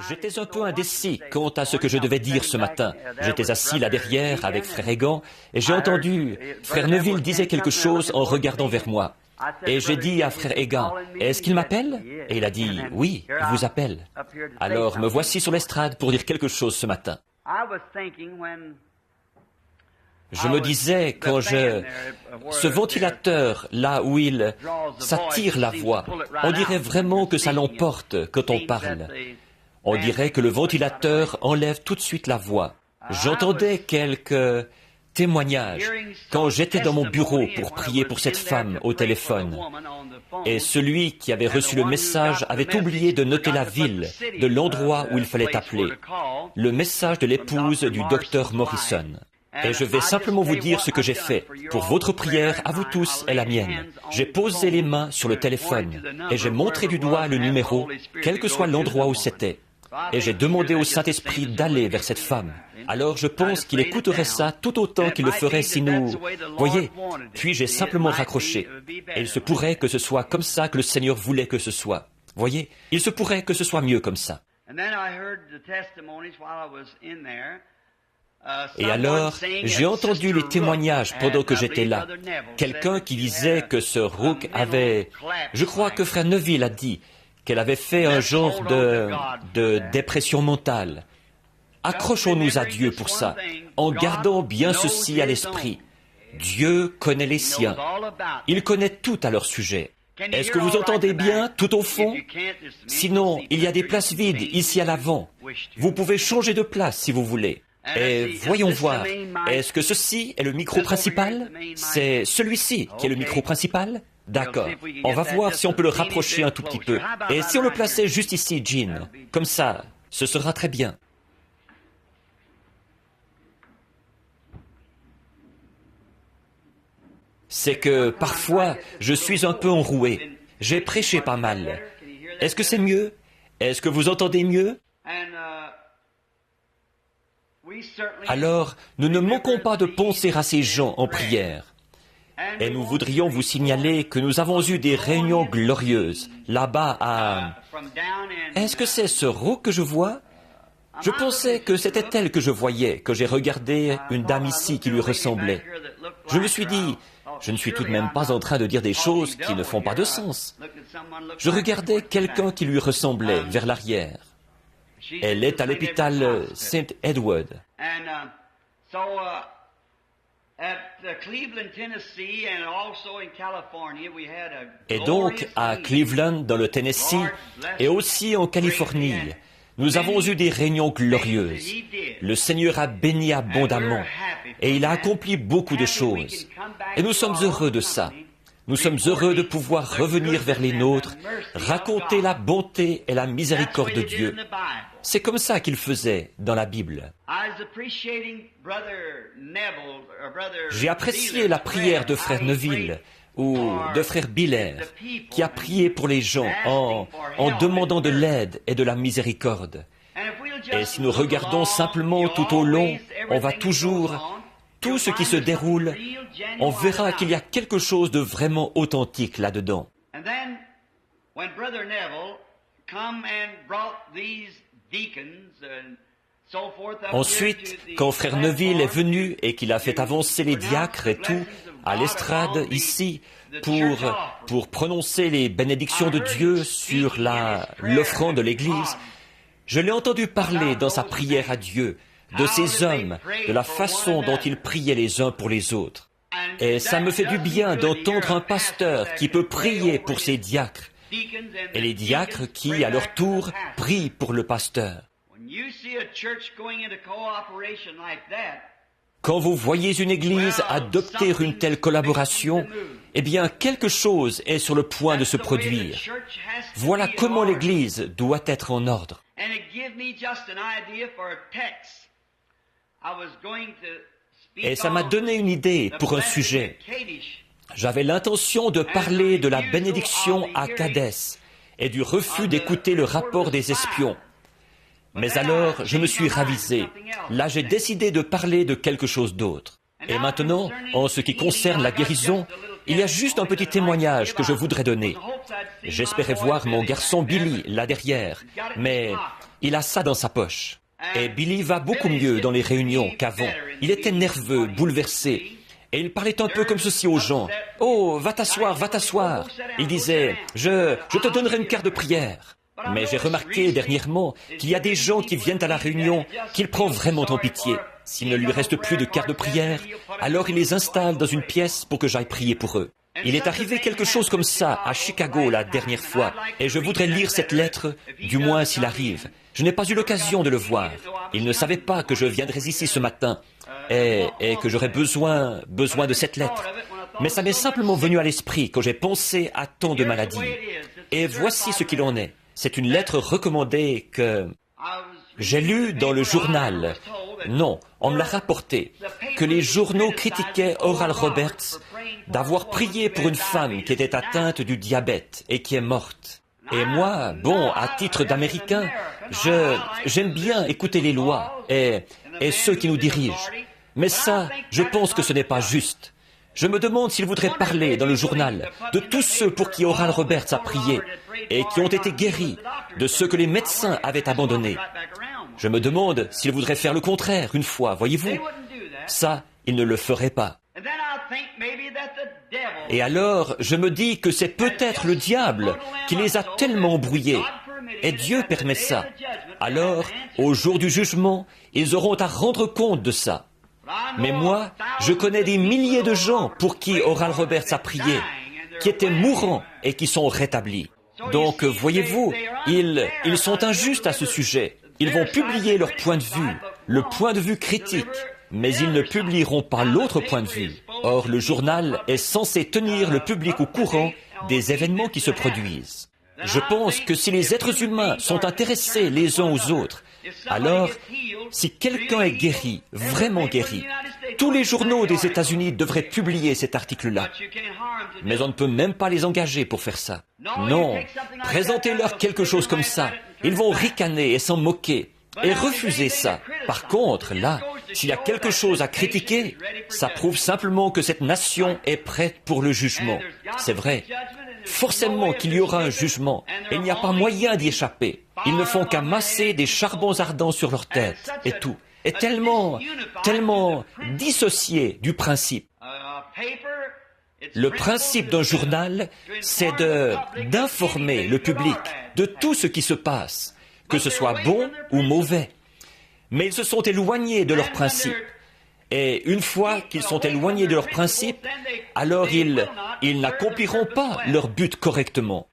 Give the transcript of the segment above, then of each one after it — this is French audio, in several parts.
J'étais un peu indécis quant à ce que je devais dire ce matin. J'étais assis là derrière avec frère Egan et j'ai entendu frère Neville disait quelque chose en regardant vers moi. Et j'ai dit à frère Egan, est-ce qu'il m'appelle? Et il a dit, oui, il vous appelle. Alors me voici sur l'estrade pour dire quelque chose ce matin. Je me disais, ce ventilateur, là où ça tire la voix, on dirait vraiment que ça l'emporte quand on parle. On dirait que le ventilateur enlève tout de suite la voix. J'entendais quelques témoignages quand j'étais dans mon bureau pour prier pour cette femme au téléphone. Et celui qui avait reçu le message avait oublié de noter la ville de l'endroit où il fallait appeler. Le message de l'épouse du docteur Morrison. Et je vais simplement vous dire ce que j'ai fait. Pour votre prière, à vous tous et la mienne. J'ai posé les mains sur le téléphone et j'ai montré du doigt le numéro, quel que soit l'endroit où c'était. Et j'ai demandé au Saint-Esprit d'aller vers cette femme. Alors je pense qu'il écouterait ça tout autant qu'il le ferait si nous... Voyez, puis j'ai simplement raccroché. Et il se pourrait que ce soit comme ça que le Seigneur voulait que ce soit. Voyez, il se pourrait que ce soit mieux comme ça. Et alors, j'ai entendu les témoignages pendant que j'étais là. Quelqu'un qui disait que ce Rook avait... Je crois que frère Neville a dit qu'elle avait fait un genre de dépression mentale. Accrochons-nous à Dieu pour ça, en gardant bien ceci à l'esprit. Dieu connaît les siens. Il connaît tout à leur sujet. Est-ce que vous entendez bien, tout au fond? Sinon, il y a des places vides ici à l'avant. Vous pouvez changer de place si vous voulez. Et voyons voir, est-ce que ceci est le micro principal? C'est celui-ci qui est le micro principal? D'accord. On va voir si on peut le rapprocher un tout petit peu. Et si on le plaçait juste ici, Jean? Comme ça, ce sera très bien. C'est que parfois, je suis un peu enroué. J'ai prêché pas mal. Est-ce que c'est mieux? Est-ce que vous entendez mieux? Alors, nous ne manquons pas de penser à ces gens en prière. Et nous voudrions vous signaler que nous avons eu des réunions glorieuses, là-bas à... Est-ce que c'est ce Rook que je vois? Je pensais que c'était elle que je voyais, que j'ai regardé une dame ici qui lui ressemblait. Je me suis dit, je ne suis tout de même pas en train de dire des choses qui ne font pas de sens. Je regardais quelqu'un qui lui ressemblait vers l'arrière. Elle est à l'hôpital St. Edward. Et donc, à Cleveland, dans le Tennessee, et aussi en Californie, nous avons eu des réunions glorieuses. Le Seigneur a béni abondamment, et il a accompli beaucoup de choses. Et nous sommes heureux de ça. Nous sommes heureux de pouvoir revenir vers les nôtres, raconter la bonté et la miséricorde de Dieu. C'est comme ça qu'il faisait dans la Bible. J'ai apprécié la prière de frère Neville ou de frère Biller, qui a prié pour les gens en demandant de l'aide et de la miséricorde. Et si nous regardons simplement tout au long, on va toujours... Tout ce qui se déroule, on verra qu'il y a quelque chose de vraiment authentique là-dedans. Ensuite, quand frère Neville est venu et qu'il a fait avancer les diacres et tout, à l'estrade ici, pour prononcer les bénédictions de Dieu sur l'offrande de l'Église, je l'ai entendu parler dans sa prière à Dieu, de ces hommes, de la façon dont ils priaient les uns pour les autres. Et ça me fait du bien d'entendre un pasteur qui peut prier pour ses diacres, et les diacres qui, à leur tour, prient pour le pasteur. Quand vous voyez une église adopter une telle collaboration, eh bien, quelque chose est sur le point de se produire. Voilà comment l'église doit être en ordre. Et ça m'a donné une idée pour un sujet. J'avais l'intention de parler de la bénédiction à Kadès et du refus d'écouter le rapport des espions. Mais alors, je me suis ravisé. Là, j'ai décidé de parler de quelque chose d'autre. Et maintenant, en ce qui concerne la guérison, il y a juste un petit témoignage que je voudrais donner. J'espérais voir mon garçon Billy là derrière, mais il a ça dans sa poche. Et Billy va beaucoup mieux dans les réunions qu'avant. Il était nerveux, bouleversé. Et il parlait un peu comme ceci aux gens. « Oh, va t'asseoir, va t'asseoir !» Il disait « Je te donnerai une carte de prière. » Mais j'ai remarqué dernièrement qu'il y a des gens qui viennent à la réunion qu'il prend vraiment en pitié. S'il ne lui reste plus de carte de prière, alors il les installe dans une pièce pour que j'aille prier pour eux. Il est arrivé quelque chose comme ça à Chicago la dernière fois, et je voudrais lire cette lettre, du moins s'il arrive. Je n'ai pas eu l'occasion de le voir. Il ne savait pas que je viendrais ici ce matin, et que j'aurais besoin de cette lettre. Mais ça m'est simplement venu à l'esprit quand j'ai pensé à tant de maladies. Et voici ce qu'il en est. C'est une lettre recommandée que j'ai lue dans le journal. Non, on me l'a rapporté, que les journaux critiquaient Oral Roberts d'avoir prié pour une femme qui était atteinte du diabète et qui est morte. Et moi, bon, à titre d'Américain, j'aime bien écouter les lois et ceux qui nous dirigent. Mais ça, je pense que ce n'est pas juste. Je me demande s'il voudrait parler dans le journal de tous ceux pour qui Oral Roberts a prié et qui ont été guéris, de ceux que les médecins avaient abandonnés. Je me demande s'il voudrait faire le contraire une fois, voyez-vous. Ça, il ne le ferait pas. Et alors, je me dis que c'est peut-être le diable qui les a tellement embrouillés. Et Dieu permet ça. Alors, au jour du jugement, ils auront à rendre compte de ça. Mais moi, je connais des milliers de gens pour qui Oral Roberts a prié, qui étaient mourants et qui sont rétablis. Donc, voyez-vous, ils sont injustes à ce sujet. Ils vont publier leur point de vue, le point de vue critique, mais ils ne publieront pas l'autre point de vue. Or, le journal est censé tenir le public au courant des événements qui se produisent. Je pense que si les êtres humains sont intéressés les uns aux autres, alors, si quelqu'un est guéri, vraiment guéri, tous les journaux des États-Unis devraient publier cet article-là. Mais on ne peut même pas les engager pour faire ça. Non, présentez-leur quelque chose comme ça. Ils vont ricaner et s'en moquer et refuser ça. Par contre, là, s'il y a quelque chose à critiquer, ça prouve simplement que cette nation est prête pour le jugement. C'est vrai. Forcément qu'il y aura un jugement, et il n'y a pas moyen d'y échapper. Ils ne font qu'amasser des charbons ardents sur leur tête, et tout. Et tellement dissocié du principe. Le principe d'un journal, c'est d'informer le public de tout ce qui se passe, que ce soit bon ou mauvais. Mais ils se sont éloignés de leur principe. Et une fois qu'ils sont éloignés de leur principe, alors ils n'accompliront pas leur but correctement.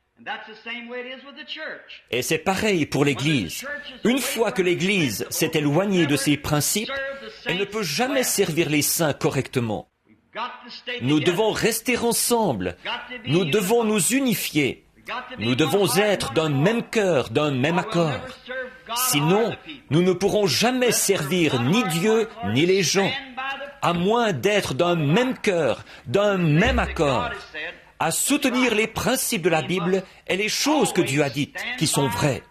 Et c'est pareil pour l'Église. Une fois que l'Église s'est éloignée de ses principes, elle ne peut jamais servir les saints correctement. Nous devons rester ensemble. Nous devons nous unifier. Nous devons être d'un même cœur, d'un même accord. Sinon, nous ne pourrons jamais servir ni Dieu ni les gens, à moins d'être d'un même cœur, d'un même accord, à soutenir les principes de la Bible et les choses que Dieu a dites, qui sont vraies.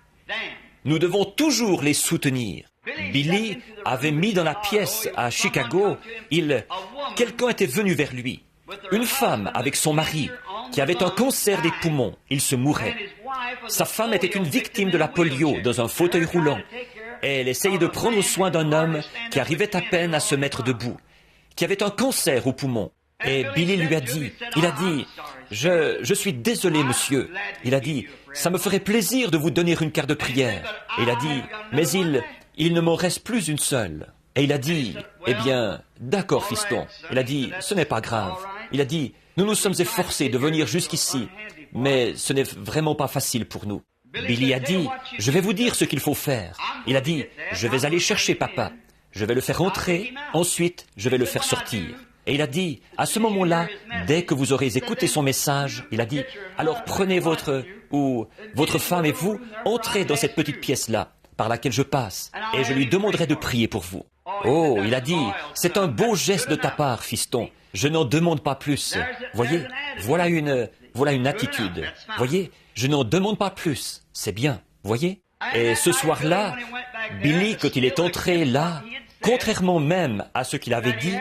Nous devons toujours les soutenir. Billy avait mis dans la pièce à Chicago, quelqu'un était venu vers lui. Une femme avec son mari, qui avait un cancer des poumons, il se mourait. Sa femme était une victime de la polio dans un fauteuil roulant. Et elle essayait de prendre soin d'un homme qui arrivait à peine à se mettre debout, qui avait un cancer au poumon. Et Billy lui a dit, je suis désolé, monsieur. Il a dit, ça me ferait plaisir de vous donner une carte de prière. Et il a dit, mais il ne m'en reste plus une seule. Et il a dit, eh bien, d'accord, fiston. Il a dit, ce n'est pas grave. Il a dit, nous nous sommes efforcés de venir jusqu'ici, mais ce n'est vraiment pas facile pour nous. Billy a dit, je vais vous dire ce qu'il faut faire. Il a dit, je vais aller chercher papa. Je vais le faire entrer, ensuite je vais le faire sortir. Et il a dit, à ce moment-là, dès que vous aurez écouté son message, il a dit, alors prenez votre femme et vous, entrez dans cette petite pièce-là, par laquelle je passe, et je lui demanderai de prier pour vous. Oh, il a dit, c'est un beau geste de ta part, fiston. Je n'en demande pas plus. Voyez, voilà une attitude. Voyez, je n'en demande pas plus. C'est bien, voyez. Et ce soir-là, Billy, quand il est entré là, contrairement même à ce qu'il avait dit,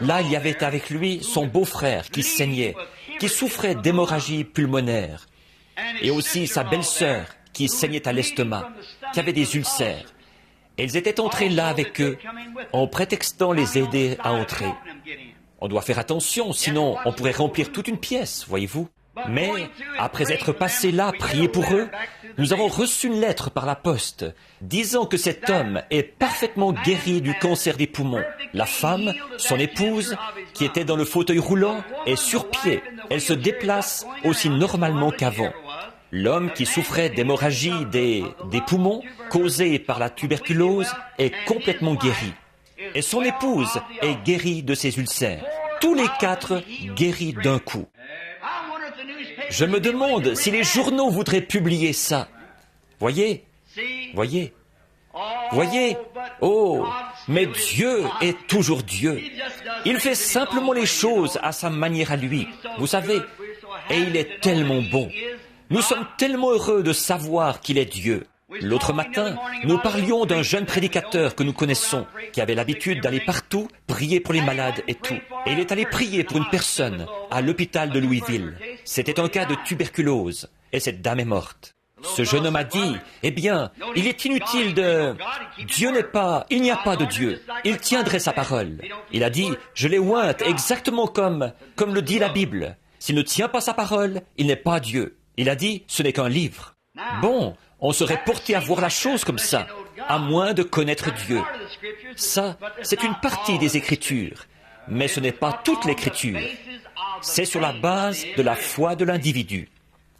là, il y avait avec lui son beau-frère qui saignait, qui souffrait d'hémorragie pulmonaire, et aussi sa belle-sœur qui saignait à l'estomac. qui avaient des ulcères. Elles étaient entrées là avec eux, en prétextant les aider à entrer. On doit faire attention, sinon on pourrait remplir toute une pièce, voyez-vous. Mais, après être passés là, prier pour eux, nous avons reçu une lettre par la poste, disant que cet homme est parfaitement guéri du cancer des poumons. La femme, son épouse, qui était dans le fauteuil roulant, est sur pied. Elle se déplace aussi normalement qu'avant. L'homme qui souffrait d'hémorragie des poumons, causée par la tuberculose, est complètement guéri. Et son épouse est guérie de ses ulcères. Tous les quatre guéris d'un coup. Je me demande si les journaux voudraient publier ça. Voyez, voyez, voyez. Oh, mais Dieu est toujours Dieu. Il fait simplement les choses à sa manière à lui. Vous savez, et il est tellement bon. Nous sommes tellement heureux de savoir qu'il est Dieu. L'autre matin, nous parlions d'un jeune prédicateur que nous connaissons, qui avait l'habitude d'aller partout, prier pour les malades et tout. Et il est allé prier pour une personne à l'hôpital de Louisville. C'était un cas de tuberculose, et cette dame est morte. Ce jeune homme a dit, eh bien, il est inutile de... il n'y a pas de Dieu. Il tiendrait sa parole. Il a dit, je l'ai ointe exactement comme le dit la Bible. S'il ne tient pas sa parole, il n'est pas Dieu. Il a dit, ce n'est qu'un livre. Bon, on serait porté à voir la chose comme ça, à moins de connaître Dieu. Ça, c'est une partie des Écritures, mais ce n'est pas toute l'Écriture. C'est sur la base de la foi de l'individu.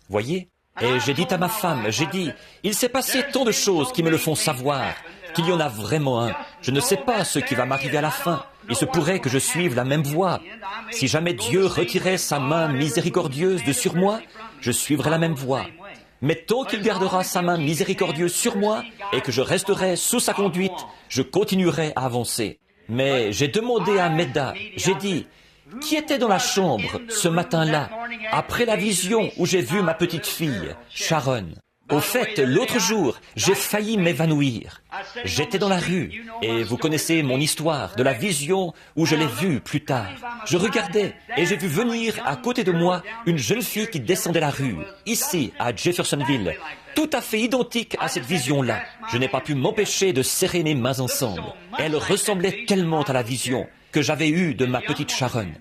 Voyez? Et j'ai dit à ma femme, il s'est passé tant de choses qui me le font savoir, qu'il y en a vraiment un. Je ne sais pas ce qui va m'arriver à la fin. Il se pourrait que je suive la même voie. Si jamais Dieu retirait sa main miséricordieuse de sur moi, je suivrai la même voie. Mais tant qu'il gardera sa main miséricordieuse sur moi et que je resterai sous sa conduite, je continuerai à avancer. Mais j'ai demandé à Meda, j'ai dit, qui était dans la chambre ce matin-là, après la vision où j'ai vu ma petite fille, Sharon? Au fait, l'autre jour, j'ai failli m'évanouir. J'étais dans la rue, et vous connaissez mon histoire de la vision où je l'ai vue plus tard. Je regardais, et j'ai vu venir à côté de moi une jeune fille qui descendait la rue, ici, à Jeffersonville, tout à fait identique à cette vision-là. Je n'ai pas pu m'empêcher de serrer mes mains ensemble. Elle ressemblait tellement à la vision que j'avais eue de ma petite Sharon.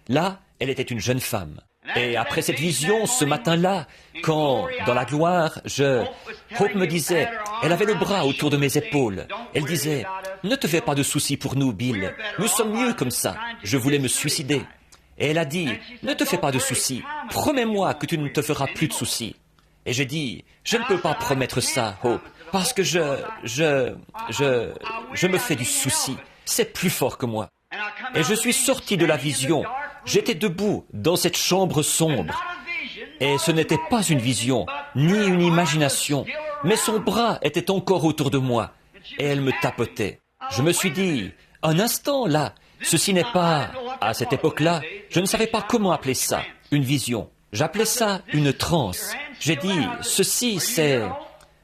Là, elle était une jeune femme. Et après cette vision, ce matin-là, quand, dans la gloire, Hope me disait, elle avait le bras autour de mes épaules. Elle disait, ne te fais pas de soucis pour nous, Bill. Nous sommes mieux comme ça. Je voulais me suicider. Et elle a dit, ne te fais pas de soucis. Promets-moi que tu ne te feras plus de soucis. Et j'ai dit, je ne peux pas promettre ça, Hope, parce que je me fais du souci. C'est plus fort que moi. Et je suis sorti de la vision. J'étais debout dans cette chambre sombre. Et ce n'était pas une vision, ni une imagination, mais son bras était encore autour de moi. Et elle me tapotait. Je me suis dit, un instant là, ceci n'est pas... À cette époque-là, je ne savais pas comment appeler ça, une vision. J'appelais ça une transe. J'ai dit, ceci c'est...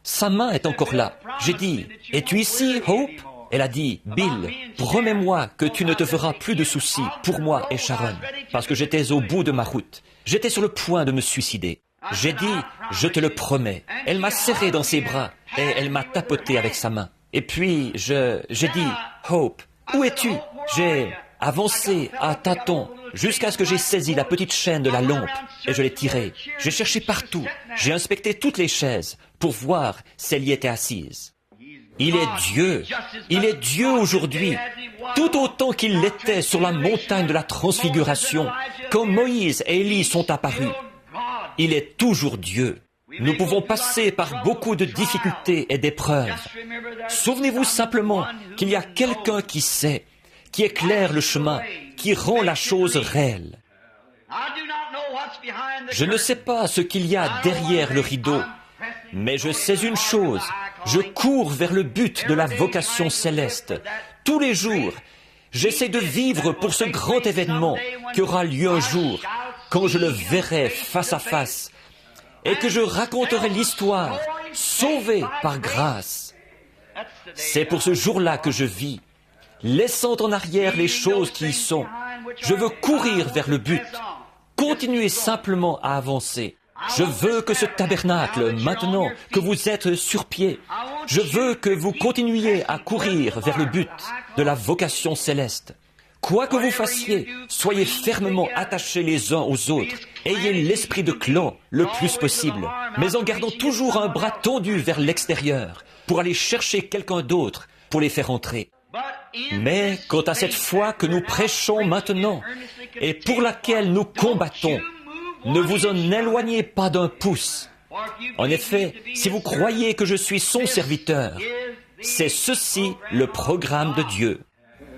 Sa main est encore là. J'ai dit, es-tu ici, Hope? Elle a dit, Bill, promets-moi que tu ne te feras plus de soucis pour moi et Sharon, parce que j'étais au bout de ma route. J'étais sur le point de me suicider. J'ai dit, je te le promets. Elle m'a serré dans ses bras et elle m'a tapoté avec sa main. Et puis, j'ai dit, Hope, où es-tu? J'ai avancé à tâtons jusqu'à ce que j'ai saisi la petite chaîne de la lampe et je l'ai tirée. J'ai cherché partout. J'ai inspecté toutes les chaises pour voir si elle y était assise. Il est Dieu aujourd'hui, tout autant qu'il l'était sur la montagne de la transfiguration, quand Moïse et Élie sont apparus. Il est toujours Dieu. Nous pouvons passer par beaucoup de difficultés et d'épreuves. Souvenez-vous simplement qu'il y a quelqu'un qui sait, qui éclaire le chemin, qui rend la chose réelle. Je ne sais pas ce qu'il y a derrière le rideau, mais je sais une chose, je cours vers le but de la vocation céleste. Tous les jours, j'essaie de vivre pour ce grand événement qui aura lieu un jour, quand je le verrai face à face, et que je raconterai l'histoire, sauvé par grâce. C'est pour ce jour-là que je vis, laissant en arrière les choses qui y sont. Je veux courir vers le but, continuer simplement à avancer. Je veux que ce tabernacle, maintenant que vous êtes sur pied, je veux que vous continuiez à courir vers le but de la vocation céleste. Quoi que vous fassiez, soyez fermement attachés les uns aux autres. Ayez l'esprit de clan le plus possible, mais en gardant toujours un bras tendu vers l'extérieur pour aller chercher quelqu'un d'autre pour les faire entrer. Mais quant à cette foi que nous prêchons maintenant et pour laquelle nous combattons, ne vous en éloignez pas d'un pouce. En effet, si vous croyez que je suis son serviteur, c'est ceci le programme de Dieu.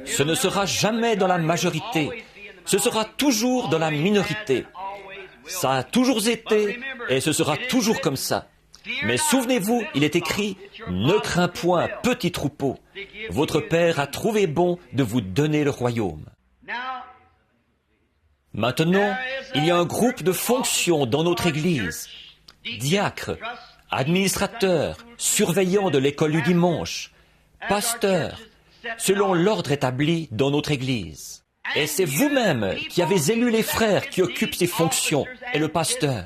Ce ne sera jamais dans la majorité, ce sera toujours dans la minorité. Ça a toujours été et ce sera toujours comme ça. Mais souvenez-vous, il est écrit, « Ne crains point, petit troupeau, votre Père a trouvé bon de vous donner le royaume. » Maintenant, il y a un groupe de fonctions dans notre Église. Diacres, administrateurs, surveillants de l'école du dimanche, pasteurs, selon l'ordre établi dans notre Église. Et c'est vous-même qui avez élu les frères qui occupent ces fonctions et le pasteur.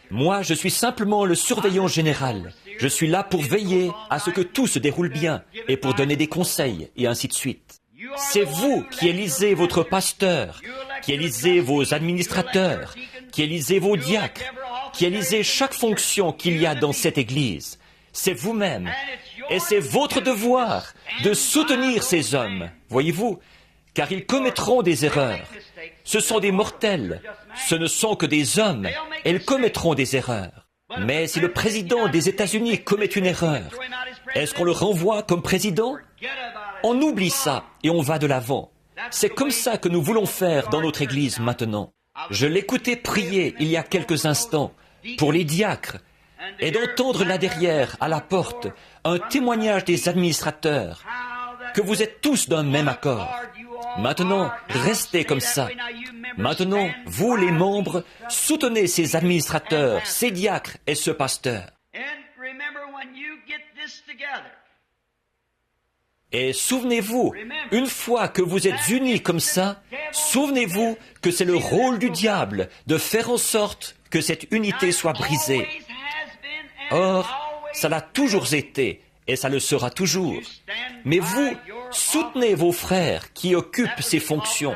Moi, je suis simplement le surveillant général. Je suis là pour veiller à ce que tout se déroule bien et pour donner des conseils et ainsi de suite. C'est vous qui élisez votre pasteur, qui élisez vos administrateurs, qui élisez vos diacres, qui élisez chaque fonction qu'il y a dans cette Église. C'est vous-même. Et c'est votre devoir de soutenir ces hommes, voyez-vous, car ils commettront des erreurs. Ce sont des mortels, ce ne sont que des hommes, et ils commettront des erreurs. Mais si le président des États-Unis commet une erreur, est-ce qu'on le renvoie comme président? On oublie ça et on va de l'avant. C'est comme ça que nous voulons faire dans notre Église maintenant. Je l'écoutais prier il y a quelques instants pour les diacres et d'entendre là derrière, à la porte, un témoignage des administrateurs, que vous êtes tous d'un même accord. Maintenant, restez comme ça. Maintenant, vous les membres, soutenez ces administrateurs, ces diacres et ce pasteur. Et souvenez-vous, une fois que vous êtes unis comme ça, souvenez-vous que c'est le rôle du diable de faire en sorte que cette unité soit brisée. Or, ça l'a toujours été et ça le sera toujours. Mais vous, soutenez vos frères qui occupent ces fonctions.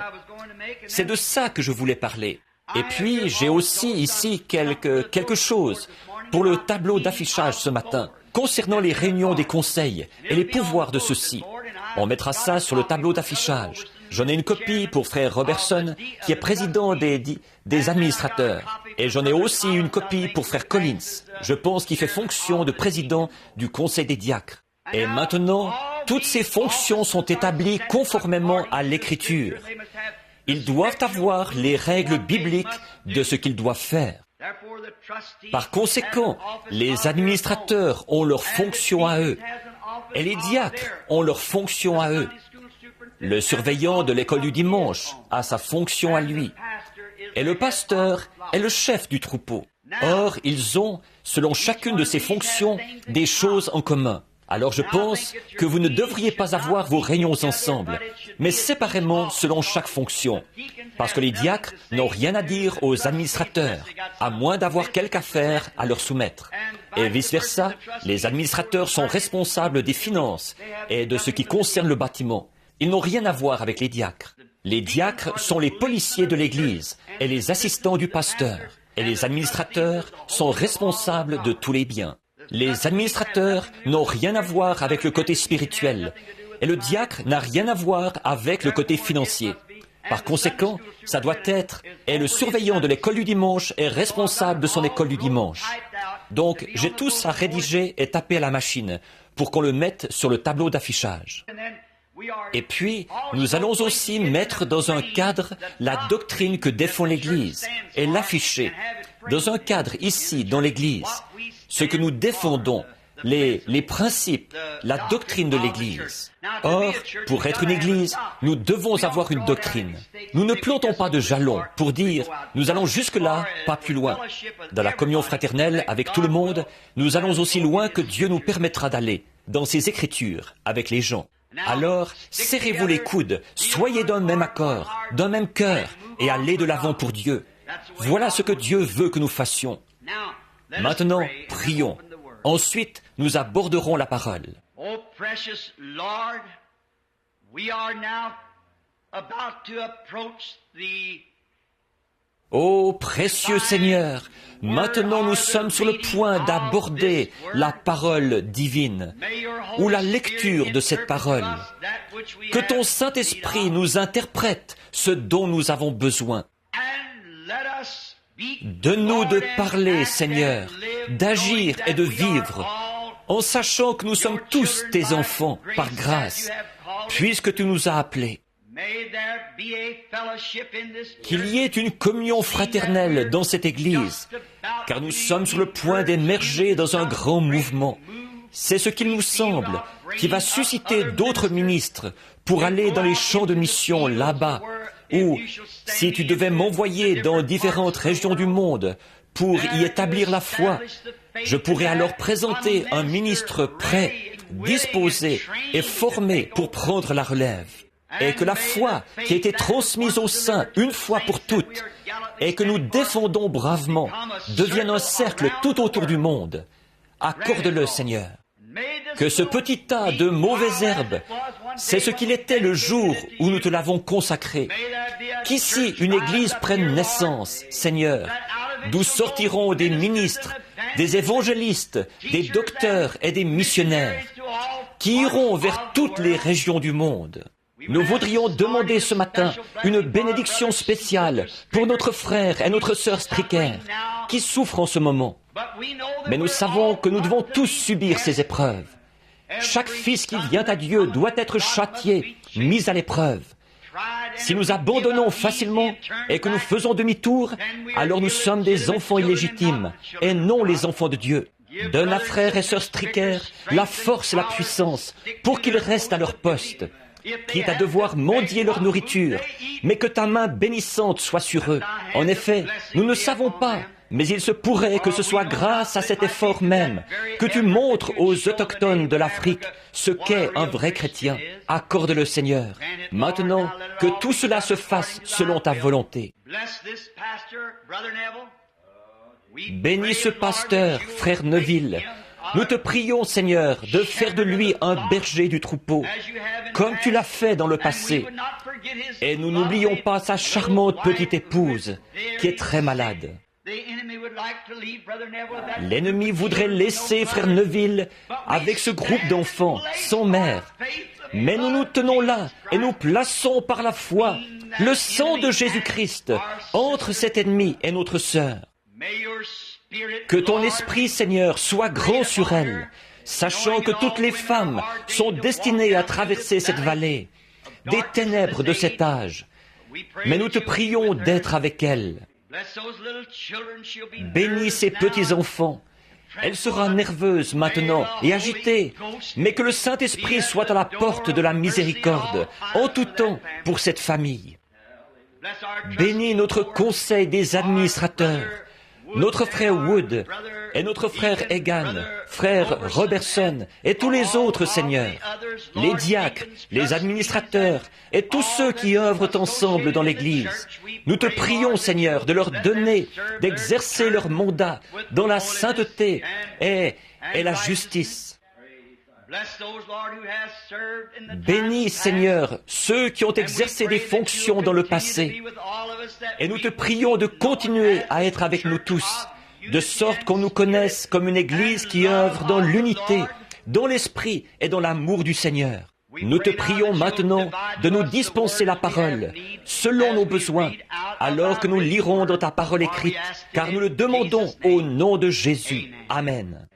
C'est de ça que je voulais parler. Et puis, j'ai aussi ici quelque chose pour le tableau d'affichage ce matin, concernant les réunions des conseils et les pouvoirs de ceux-ci. On mettra ça sur le tableau d'affichage. J'en ai une copie pour frère Robertson, qui est président des administrateurs. Et j'en ai aussi une copie pour frère Collins. Je pense qu'il fait fonction de président du conseil des diacres. Et maintenant, toutes ces fonctions sont établies conformément à l'Écriture. Ils doivent avoir les règles bibliques de ce qu'ils doivent faire. Par conséquent, les administrateurs ont leur fonction à eux, et les diacres ont leur fonction à eux. Le surveillant de l'école du dimanche a sa fonction à lui, et le pasteur est le chef du troupeau. Or, ils ont, selon chacune de ces fonctions, des choses en commun. Alors je pense que vous ne devriez pas avoir vos réunions ensemble, mais séparément selon chaque fonction, parce que les diacres n'ont rien à dire aux administrateurs, à moins d'avoir quelque affaire à leur soumettre. Et vice-versa, les administrateurs sont responsables des finances et de ce qui concerne le bâtiment. Ils n'ont rien à voir avec les diacres. Les diacres sont les policiers de l'Église et les assistants du pasteur, et les administrateurs sont responsables de tous les biens. Les administrateurs n'ont rien à voir avec le côté spirituel, et le diacre n'a rien à voir avec le côté financier. Par conséquent, ça doit être, et le surveillant de l'école du dimanche est responsable de son école du dimanche. Donc, j'ai tout ça rédigé et tapé à la machine pour qu'on le mette sur le tableau d'affichage. Et puis, nous allons aussi mettre dans un cadre la doctrine que défend l'Église et l'afficher. Dans un cadre ici, dans l'Église, ce que nous défendons, les principes, la doctrine de l'Église. Or, pour être une Église, nous devons avoir une doctrine. Nous ne plantons pas de jalons pour dire « nous allons jusque-là, pas plus loin ». Dans la communion fraternelle avec tout le monde, nous allons aussi loin que Dieu nous permettra d'aller, dans ses Écritures, avec les gens. Alors, serrez-vous les coudes, soyez d'un même accord, d'un même cœur, et allez de l'avant pour Dieu. Voilà ce que Dieu veut que nous fassions. Maintenant, prions. Ensuite, nous aborderons la parole. Oh, precious Lord, we are now about to approach the Ô précieux Seigneur, maintenant nous sommes sur le point d'aborder la parole divine, ou la lecture de cette parole. Que ton Saint-Esprit nous interprète ce dont nous avons besoin. Donne-nous de parler, Seigneur, d'agir et de vivre, en sachant que nous sommes tous tes enfants, par grâce, puisque tu nous as appelés. Qu'il y ait une communion fraternelle dans cette Église, car nous sommes sur le point d'émerger dans un grand mouvement. C'est ce qu'il nous semble, qui va susciter d'autres ministres pour aller dans les champs de mission là-bas, ou si tu devais m'envoyer dans différentes régions du monde pour y établir la foi, je pourrais alors présenter un ministre prêt, disposé et formé pour prendre la relève. Et que la foi qui a été transmise aux saints une fois pour toutes et que nous défendons bravement devienne un cercle tout autour du monde. Accorde-le, Seigneur. Que ce petit tas de mauvaises herbes, c'est ce qu'il était le jour où nous te l'avons consacré. Qu'ici une église prenne naissance, Seigneur, d'où sortiront des ministres, des évangélistes, des docteurs et des missionnaires qui iront vers toutes les régions du monde. Nous voudrions demander ce matin une bénédiction spéciale pour notre frère et notre sœur Stricker qui souffrent en ce moment. Mais nous savons que nous devons tous subir ces épreuves. Chaque fils qui vient à Dieu doit être châtié, mis à l'épreuve. Si nous abandonnons facilement et que nous faisons demi-tour, alors nous sommes des enfants illégitimes et non les enfants de Dieu. Donne à frères et sœurs Stricker la force et la puissance pour qu'ils restent à leur poste, quitte à devoir mendier leur nourriture, mais que ta main bénissante soit sur eux. En effet, nous ne savons pas, mais il se pourrait que ce soit grâce à cet effort même que tu montres aux autochtones de l'Afrique ce qu'est un vrai chrétien. Accorde-le, Seigneur. Maintenant, que tout cela se fasse selon ta volonté. Bénis ce pasteur, frère Neville. Nous te prions, Seigneur, de faire de lui un berger du troupeau, comme tu l'as fait dans le passé. Et nous n'oublions pas sa charmante petite épouse, qui est très malade. L'ennemi voudrait laisser frère Neville avec ce groupe d'enfants, sans mère. Mais nous nous tenons là et nous plaçons par la foi le sang de Jésus-Christ entre cet ennemi et notre sœur. Que ton esprit, Seigneur, soit grand sur elle, sachant que toutes les femmes sont destinées à traverser cette vallée, des ténèbres de cet âge. Mais nous te prions d'être avec elle. Bénis ces petits-enfants. Elle sera nerveuse maintenant et agitée, mais que le Saint-Esprit soit à la porte de la miséricorde en tout temps pour cette famille. Bénis notre conseil des administrateurs, notre frère Wood et notre frère Egan, frère Robertson et tous les autres, Seigneur, les diacres, les administrateurs et tous ceux qui œuvrent ensemble dans l'Église. Nous te prions, Seigneur, de leur donner d'exercer leur mandat dans la sainteté et la justice. Bénis, Seigneur, ceux qui ont exercé des fonctions dans le passé. Et nous te prions de continuer à être avec nous tous, de sorte qu'on nous connaisse comme une Église qui œuvre dans l'unité, dans l'esprit et dans l'amour du Seigneur. Nous te prions maintenant de nous dispenser la parole, selon nos besoins, alors que nous lirons dans ta parole écrite, car nous le demandons au nom de Jésus. Amen.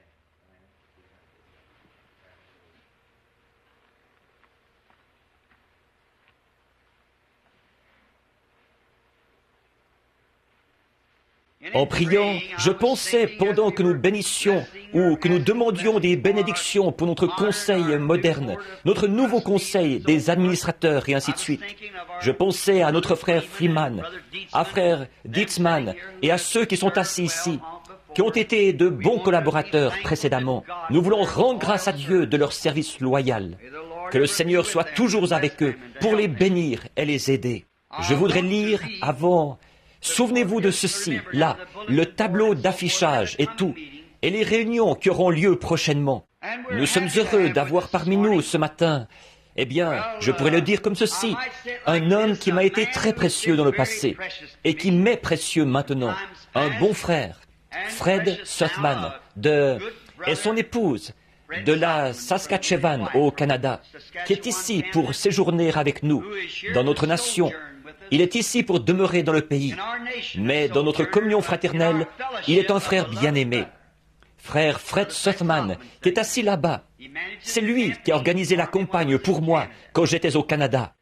En priant, je pensais pendant que nous bénissions ou que nous demandions des bénédictions pour notre conseil moderne, notre nouveau conseil des administrateurs et ainsi de suite. Je pensais à notre frère Freeman, à frère Dietzmann et à ceux qui sont assis ici, qui ont été de bons collaborateurs précédemment. Nous voulons rendre grâce à Dieu de leur service loyal. Que le Seigneur soit toujours avec eux pour les bénir et les aider. Je voudrais lire, avant Souvenez-vous de ceci, là, le tableau d'affichage et tout, et les réunions qui auront lieu prochainement. Nous sommes heureux d'avoir parmi nous ce matin, eh bien, je pourrais le dire comme ceci, un homme qui m'a été très précieux dans le passé et qui m'est précieux maintenant, un bon frère, Fred Sothmann, et son épouse, de la Saskatchewan au Canada, qui est ici pour séjourner avec nous, dans notre nation. Il est ici pour demeurer dans le pays, mais dans notre communion fraternelle, il est un frère bien-aimé. Frère Fred Sothmann, qui est assis là-bas. C'est lui qui a organisé la campagne pour moi quand j'étais au Canada.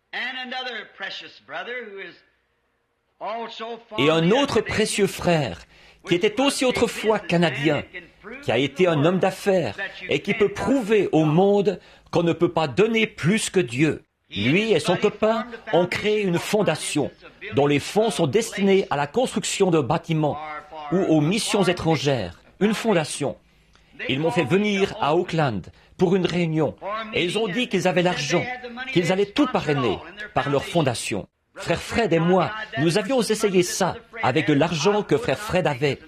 Et un autre précieux frère, qui était aussi autrefois canadien, qui a été un homme d'affaires et qui peut prouver au monde qu'on ne peut pas donner plus que Dieu. Lui et son copain ont créé une fondation dont les fonds sont destinés à la construction de bâtiments ou aux missions étrangères. Une fondation. Ils m'ont fait venir à Oakland pour une réunion et ils ont dit qu'ils avaient l'argent, qu'ils allaient tout parrainer par leur fondation. Frère Fred et moi, nous avions essayé ça avec de l'argent que frère Fred avait,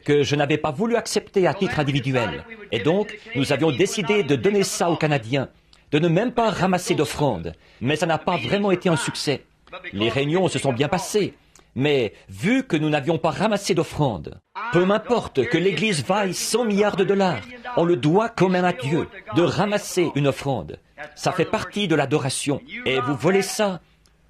que je n'avais pas voulu accepter à titre individuel. Et donc, nous avions décidé de donner ça aux Canadiens, de ne même pas ramasser d'offrandes. Mais ça n'a pas vraiment été un succès. Les réunions se sont bien passées. Mais vu que nous n'avions pas ramassé d'offrandes, peu m'importe que l'Église vaille 100 milliards de dollars, on le doit quand même à Dieu de ramasser une offrande. Ça fait partie de l'adoration. Et vous volez ça.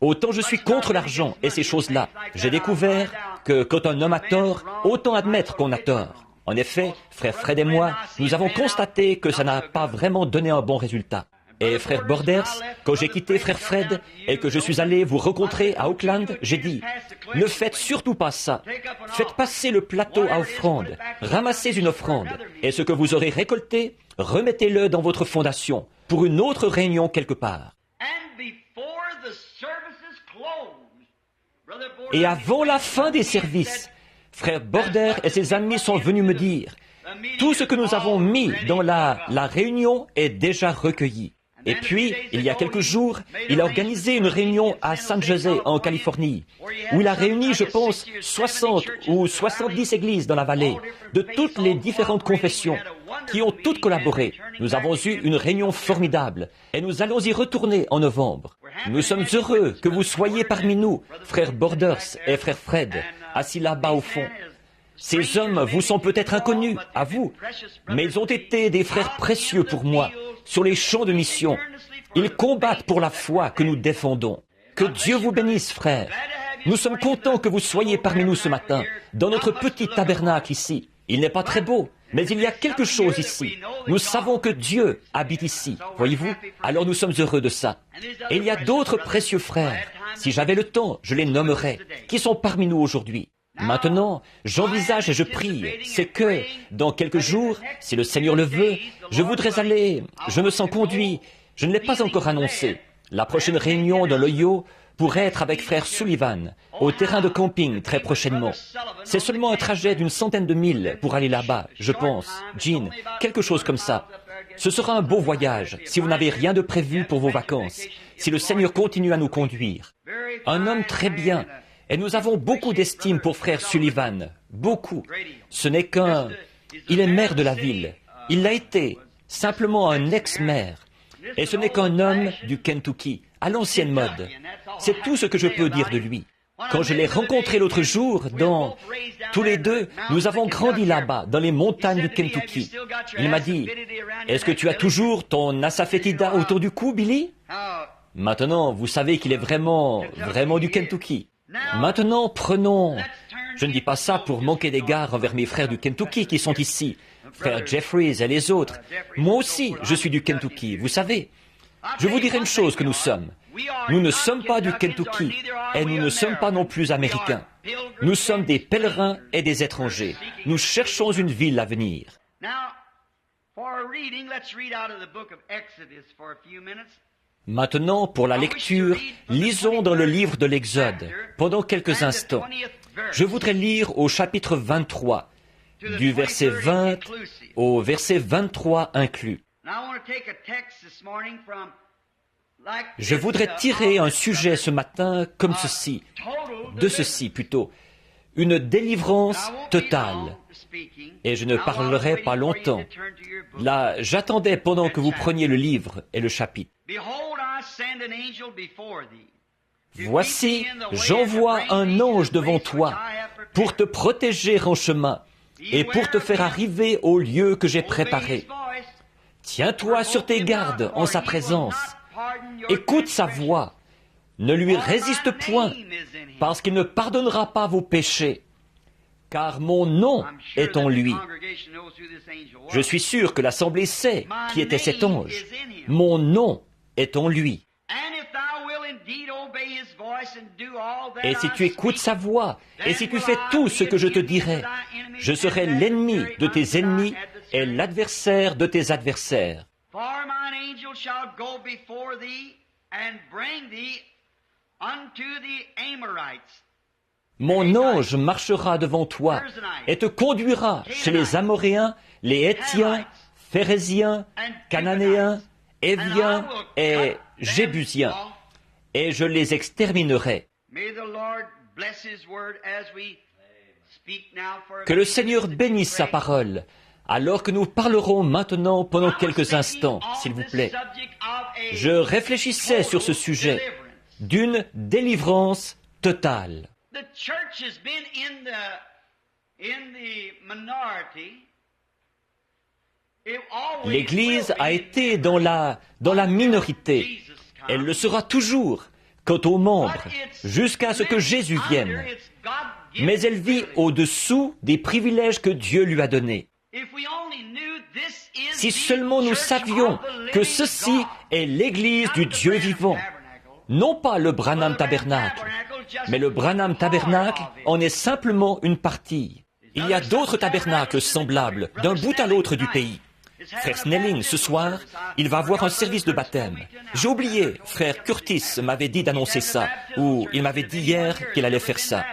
Autant je suis contre l'argent et ces choses-là. J'ai découvert que quand un homme a tort, autant admettre qu'on a tort. En effet, frère Fred et moi, nous avons constaté que ça n'a pas vraiment donné un bon résultat. Et frère Borders, quand j'ai quitté frère Fred et que je suis allé vous rencontrer à Oakland, j'ai dit, ne faites surtout pas ça. Faites passer le plateau à offrande, ramassez une offrande, et ce que vous aurez récolté, remettez-le dans votre fondation pour une autre réunion quelque part. Et avant la fin des services, frère Border et ses amis sont venus me dire, tout ce que nous avons mis dans la réunion est déjà recueilli. Et puis, il y a quelques jours, il a organisé une réunion à San José, en Californie, où il a réuni, je pense, 60 ou 70 églises dans la vallée, de toutes les différentes confessions, qui ont toutes collaboré. Nous avons eu une réunion formidable, et nous allons y retourner en novembre. Nous sommes heureux que vous soyez parmi nous, frère Borders et frère Fred, assis là-bas au fond. Ces hommes vous sont peut-être inconnus, à vous, mais ils ont été des frères précieux pour moi, sur les champs de mission. Ils combattent pour la foi que nous défendons. Que Dieu vous bénisse, frères. Nous sommes contents que vous soyez parmi nous ce matin, dans notre petit tabernacle ici. Il n'est pas très beau, mais il y a quelque chose ici. Nous savons que Dieu habite ici, voyez-vous? Alors nous sommes heureux de ça. Et il y a d'autres précieux frères, si j'avais le temps, je les nommerais, qui sont parmi nous aujourd'hui. Maintenant, j'envisage et je prie, c'est que, dans quelques jours, si le Seigneur le veut, je voudrais aller, je me sens conduit, je ne l'ai pas encore annoncé. La prochaine réunion de l'Ohio pourrait être avec frère Sullivan, au terrain de camping très prochainement. C'est seulement un trajet d'une centaine de milles pour aller là-bas, je pense, Jean, quelque chose comme ça. Ce sera un beau voyage, si vous n'avez rien de prévu pour vos vacances, si le Seigneur continue à nous conduire. Un homme très bien. Et nous avons beaucoup d'estime pour frère Sullivan. Beaucoup. Ce n'est qu'un... Il est maire de la ville. Il l'a été. Simplement un ex-maire. Et ce n'est qu'un homme du Kentucky, à l'ancienne mode. C'est tout ce que je peux dire de lui. Quand je l'ai rencontré l'autre jour, tous les deux, nous avons grandi là-bas, dans les montagnes du Kentucky. Il m'a dit, « Est-ce que tu as toujours ton asafétida autour du cou, Billy ?» Maintenant, vous savez qu'il est vraiment du Kentucky. Maintenant, prenons... Je ne dis pas ça pour manquer d'égard envers mes frères du Kentucky qui sont ici, frère Jeffries et les autres. Moi aussi, je suis du Kentucky, vous savez. Je vous dirai une chose que nous sommes. Nous ne sommes pas du Kentucky et nous ne sommes pas non plus américains. Nous sommes des pèlerins et des étrangers. Nous cherchons une ville à venir. Maintenant, pour la lecture, lisons dans le livre de l'Exode pendant quelques instants. Je voudrais lire au chapitre 23, du verset 20 au verset 23 inclus. Je voudrais tirer un sujet ce matin comme ceci, de ceci plutôt. une délivrance totale. Et je ne parlerai pas longtemps. Là, j'attendais pendant que vous preniez le livre et le chapitre. Voici, j'envoie un ange devant toi pour te protéger en chemin et pour te faire arriver au lieu que j'ai préparé. Tiens-toi sur tes gardes en sa présence. Écoute sa voix. Ne lui résiste point, parce qu'il ne pardonnera pas vos péchés, car mon nom est en lui. Je suis sûr que l'Assemblée sait qui était cet ange. Mon nom est en lui. Et si tu écoutes sa voix, et si tu fais tout ce que je te dirai, je serai l'ennemi de tes ennemis et l'adversaire de tes adversaires. Mon ange marchera devant toi et te conduira chez les Amoréens, les Hétiens, Phéréziens, Cananéens, Éviens et Jébusiens, et je les exterminerai. Que le Seigneur bénisse sa parole, alors que nous parlerons maintenant pendant quelques instants, s'il vous plaît. Je réfléchissais sur ce sujet d'une délivrance totale. L'Église a été dans la minorité. Elle le sera toujours quant aux membres, jusqu'à ce que Jésus vienne. Mais elle vit au-dessous des privilèges que Dieu lui a donnés. Si seulement nous savions que ceci est l'Église du Dieu vivant, non pas le Branham Tabernacle, mais le Branham Tabernacle en est simplement une partie. Il y a d'autres tabernacles semblables d'un bout à l'autre du pays. Frère Snelling, ce soir, il va avoir un service de baptême. J'ai oublié, frère Curtis m'avait dit d'annoncer ça, ou il m'avait dit hier qu'il allait faire ça.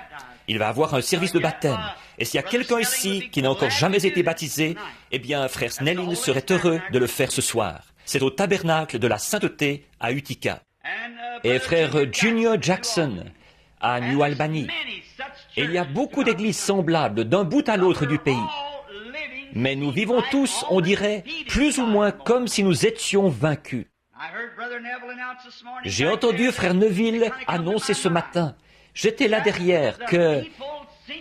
Il va avoir un service de baptême. Et s'il y a quelqu'un ici qui n'a encore jamais été baptisé, eh bien, frère Snelling serait heureux de le faire ce soir. C'est au tabernacle de la sainteté à Utica. Et frère Junior Jackson à New Albany. Et il y a beaucoup d'églises semblables d'un bout à l'autre du pays. Mais nous vivons tous, on dirait, plus ou moins comme si nous étions vaincus. J'ai entendu frère Neville annoncer ce matin, j'étais là derrière, que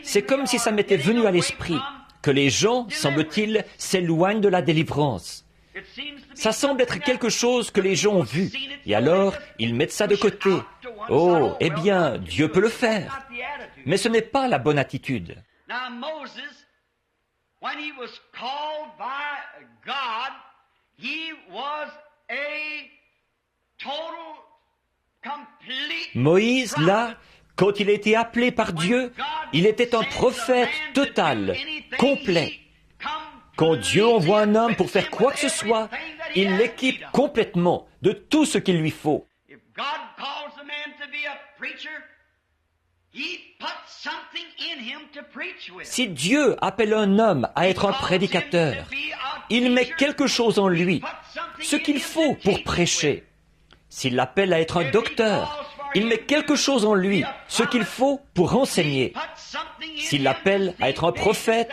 c'est comme si ça m'était venu à l'esprit, que les gens, semble-t-il, s'éloignent de la délivrance. Ça semble être quelque chose que les gens ont vu, et alors ils mettent ça de côté. Oh, eh bien, Dieu peut le faire. Mais ce n'est pas la bonne attitude. Moïse, là, quand il a été appelé par Dieu, il était un prophète total, complet. Quand Dieu envoie un homme pour faire quoi que ce soit, il l'équipe complètement de tout ce qu'il lui faut. Si Dieu appelle un homme à être un prédicateur, il met quelque chose en lui, ce qu'il faut pour prêcher. S'il l'appelle à être un docteur, il met quelque chose en lui, ce qu'il faut pour enseigner. S'il l'appelle à être un prophète,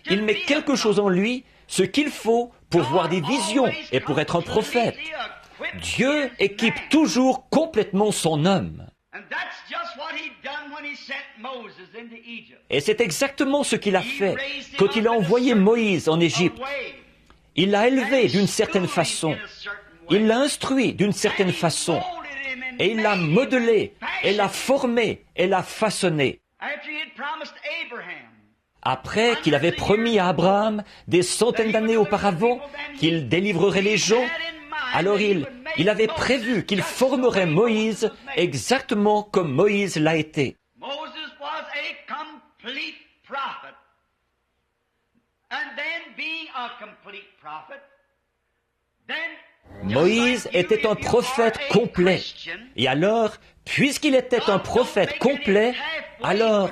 il met quelque chose en lui, ce qu'il faut pour voir des visions et pour être un prophète. Dieu équipe toujours complètement son homme. Et c'est exactement ce qu'il a fait quand il a envoyé Moïse en Égypte. Il l'a élevé d'une certaine façon. Il l'a instruit d'une certaine façon. Et il l'a modelé, et l'a formé, et l'a façonné. Après qu'il avait promis à Abraham, des centaines d'années auparavant, qu'il délivrerait les gens, alors il avait prévu qu'il formerait Moïse exactement comme Moïse l'a été. Moïse était un prophète complet. Et alors, puisqu'il était un prophète complet, alors,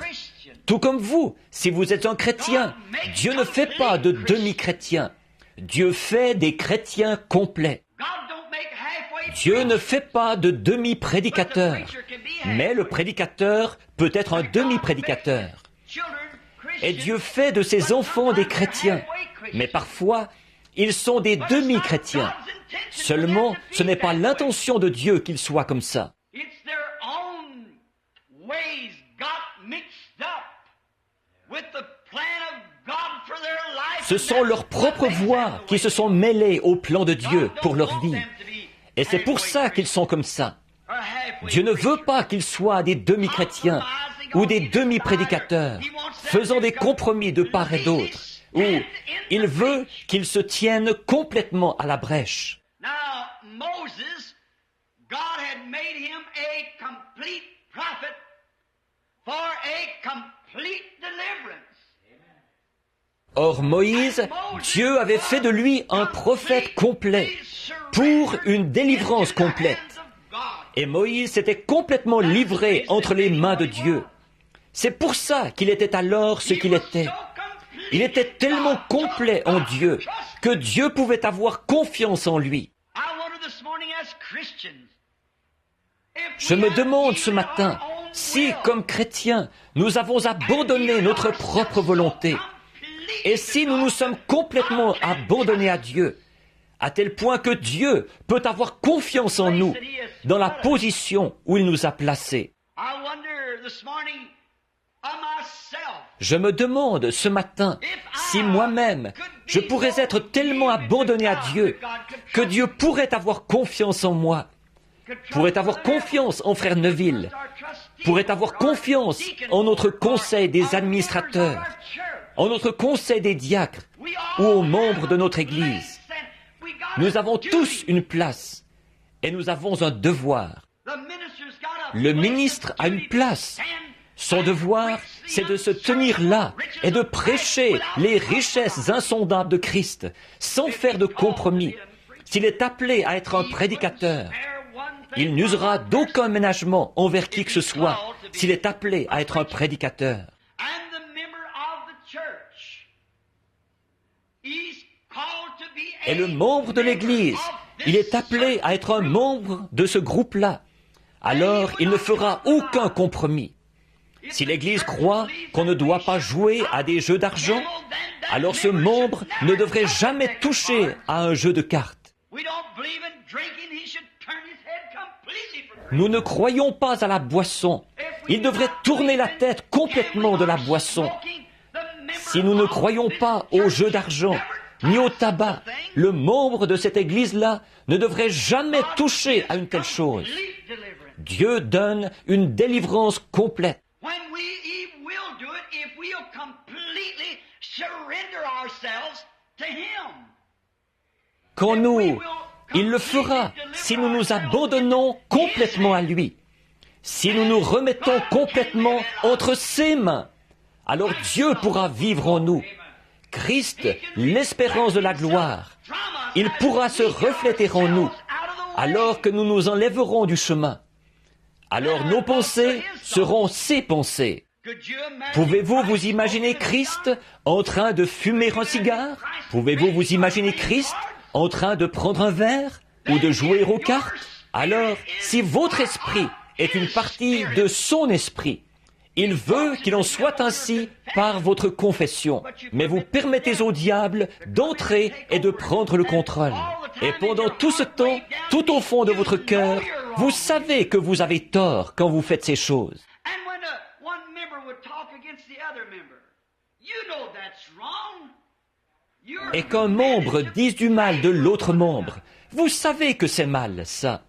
tout comme vous, si vous êtes un chrétien, Dieu ne fait pas de demi-chrétiens. Dieu fait des chrétiens complets. Dieu ne fait pas de demi-prédicateur, mais le prédicateur peut être un demi-prédicateur. Et Dieu fait de ses enfants des chrétiens. Mais parfois, ils sont des demi-chrétiens. Seulement, ce n'est pas l'intention de Dieu qu'ils soient comme ça. Ce sont leurs propres voies qui se sont mêlées au plan de Dieu pour leur vie. Et c'est pour ça qu'ils sont comme ça. Dieu ne veut pas qu'ils soient des demi-chrétiens ou des demi-prédicateurs, faisant des compromis de part et d'autre, ou il veut qu'ils se tiennent complètement à la brèche. Or Moïse, Dieu avait fait de lui un prophète complet pour une délivrance complète. Et Moïse s'était complètement livré entre les mains de Dieu. C'est pour ça qu'il était alors ce qu'il était. Il était tellement complet en Dieu que Dieu pouvait avoir confiance en lui. Je me demande ce matin si, comme chrétiens, nous avons abandonné notre propre volonté et si nous nous sommes complètement abandonnés à Dieu, à tel point que Dieu peut avoir confiance en nous dans la position où il nous a placés. Je me demande ce matin si moi-même je pourrais être tellement abandonné à Dieu que Dieu pourrait avoir confiance en moi, pourrait avoir confiance en Frère Neville, pourrait avoir confiance en notre conseil des administrateurs, en notre conseil des diacres ou aux membres de notre Église. Nous avons tous une place et nous avons un devoir. Le ministre a une place. Son devoir, c'est de se tenir là et de prêcher les richesses insondables de Christ, sans faire de compromis. S'il est appelé à être un prédicateur, il n'usera d'aucun ménagement envers qui que ce soit s'il est appelé à être un prédicateur. Et le membre de l'Église, il est appelé à être un membre de ce groupe-là. Alors, il ne fera aucun compromis. Si l'Église croit qu'on ne doit pas jouer à des jeux d'argent, alors ce membre ne devrait jamais toucher à un jeu de cartes. Nous ne croyons pas à la boisson. Il devrait tourner la tête complètement de la boisson. Si nous ne croyons pas au jeu d'argent, ni au tabac, le membre de cette Église-là ne devrait jamais toucher à une telle chose. Dieu donne une délivrance complète. Quand il le fera si nous nous abandonnons complètement à lui, si nous nous remettons complètement entre ses mains, alors Dieu pourra vivre en nous. Christ, l'espérance de la gloire, il pourra se refléter en nous, alors que nous nous enlèverons du chemin. Alors nos pensées seront ses pensées. Pouvez-vous vous imaginer Christ en train de fumer un cigare? Pouvez-vous vous imaginer Christ en train de prendre un verre ou de jouer aux cartes? Alors, si votre esprit est une partie de son esprit, il veut qu'il en soit ainsi par votre confession. Mais vous permettez au diable d'entrer et de prendre le contrôle. Et pendant tout ce temps, tout au fond de votre cœur, vous savez que vous avez tort quand vous faites ces choses. Et qu'un membre dise du mal de l'autre membre, vous savez que c'est mal, ça.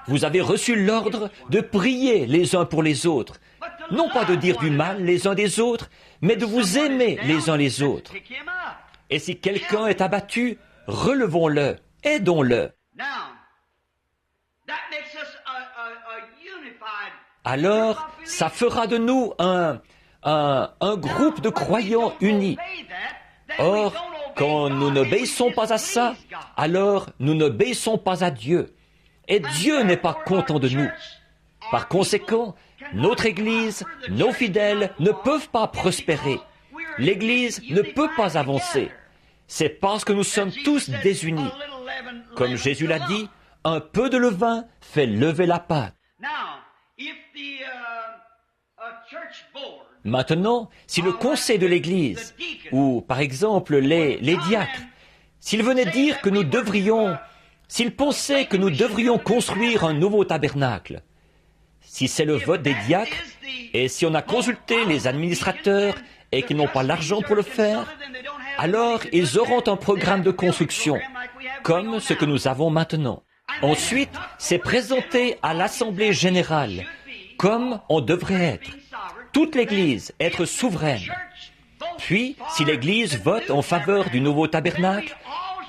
Vous avez reçu l'ordre de prier les uns pour les autres, non pas de dire du mal les uns des autres, mais de vous aimer les uns les autres. Et si quelqu'un est abattu, relevons-le, aidons-le. Alors, ça fera de nous un groupe de croyants unis. Or, quand nous n'obéissons pas à ça, alors nous n'obéissons pas à Dieu. Et Dieu n'est pas content de nous. Par conséquent, notre Église, nos fidèles ne peuvent pas prospérer. L'Église ne peut pas avancer. C'est parce que nous sommes tous désunis. Comme Jésus l'a dit, un peu de levain fait lever la pâte. Now, if the church board Maintenant, si le conseil de l'Église, ou par exemple les diacres, s'ils venaient dire que s'ils pensaient que nous devrions construire un nouveau tabernacle, si c'est le vote des diacres, et si on a consulté les administrateurs et qu'ils n'ont pas l'argent pour le faire, alors ils auront un programme de construction, comme ce que nous avons maintenant. Ensuite, c'est présenté à l'Assemblée générale, comme on devrait être. Toute l'Église être souveraine. Puis, si l'Église vote en faveur du nouveau tabernacle,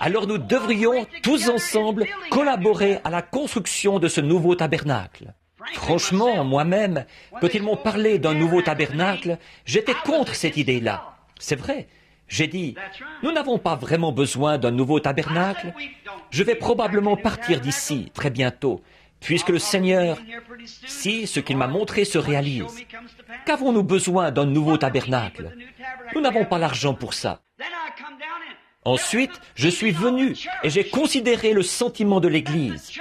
alors nous devrions tous ensemble collaborer à la construction de ce nouveau tabernacle. Franchement, moi-même, quand ils m'ont parlé d'un nouveau tabernacle, j'étais contre cette idée-là. C'est vrai. J'ai dit, nous n'avons pas vraiment besoin d'un nouveau tabernacle. Je vais probablement partir d'ici très bientôt, puisque le Seigneur, si ce qu'il m'a montré se réalise, qu'avons-nous besoin d'un nouveau tabernacle? Nous n'avons pas l'argent pour ça. Ensuite, je suis venu et j'ai considéré le sentiment de l'Église,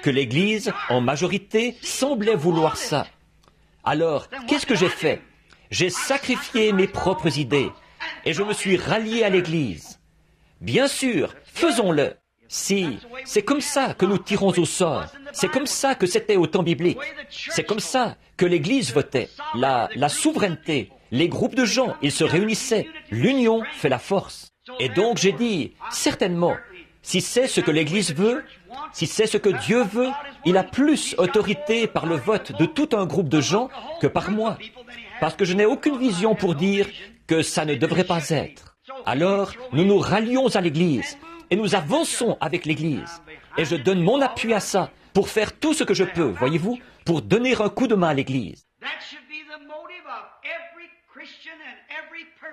que l'Église, en majorité, semblait vouloir ça. Alors, qu'est-ce que j'ai fait? J'ai sacrifié mes propres idées et je me suis rallié à l'Église. Bien sûr, faisons-le. Si, c'est comme ça que nous tirons au sort. C'est comme ça que c'était au temps biblique. C'est comme ça que l'Église votait. La souveraineté, les groupes de gens, ils se réunissaient. L'union fait la force. Et donc j'ai dit, certainement, si c'est ce que l'Église veut, si c'est ce que Dieu veut, il a plus autorité par le vote de tout un groupe de gens que par moi. Parce que je n'ai aucune vision pour dire que ça ne devrait pas être. Alors, nous nous rallions à l'Église et nous avançons avec l'Église. Et je donne mon appui à ça pour faire tout ce que je peux, voyez-vous, pour donner un coup de main à l'Église.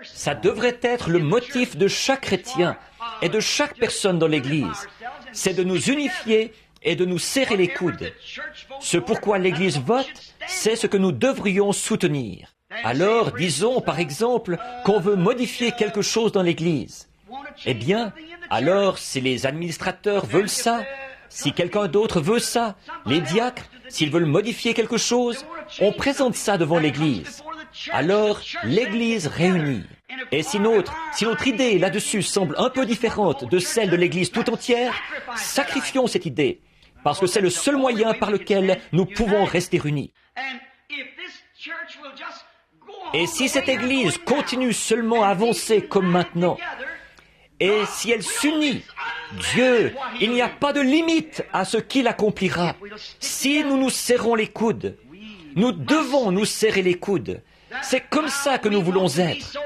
Ça devrait être le motif de chaque chrétien et de chaque personne dans l'Église. C'est de nous unifier et de nous serrer les coudes. Ce pourquoi l'Église vote, c'est ce que nous devrions soutenir. Alors, disons par exemple qu'on veut modifier quelque chose dans l'Église. Eh bien, alors si les administrateurs veulent ça, si quelqu'un d'autre veut ça, les diacres, s'ils veulent modifier quelque chose, on présente ça devant l'Église. Alors, l'Église réunit. Et si notre idée là-dessus semble un peu différente de celle de l'Église tout entière, sacrifions cette idée, parce que c'est le seul moyen par lequel nous pouvons rester unis. Et si cette Église continue seulement à avancer comme maintenant, et si elle s'unit, Dieu, il n'y a pas de limite à ce qu'il accomplira. Si nous nous serrons les coudes, nous devons nous serrer les coudes. C'est comme ça que nous voulons être,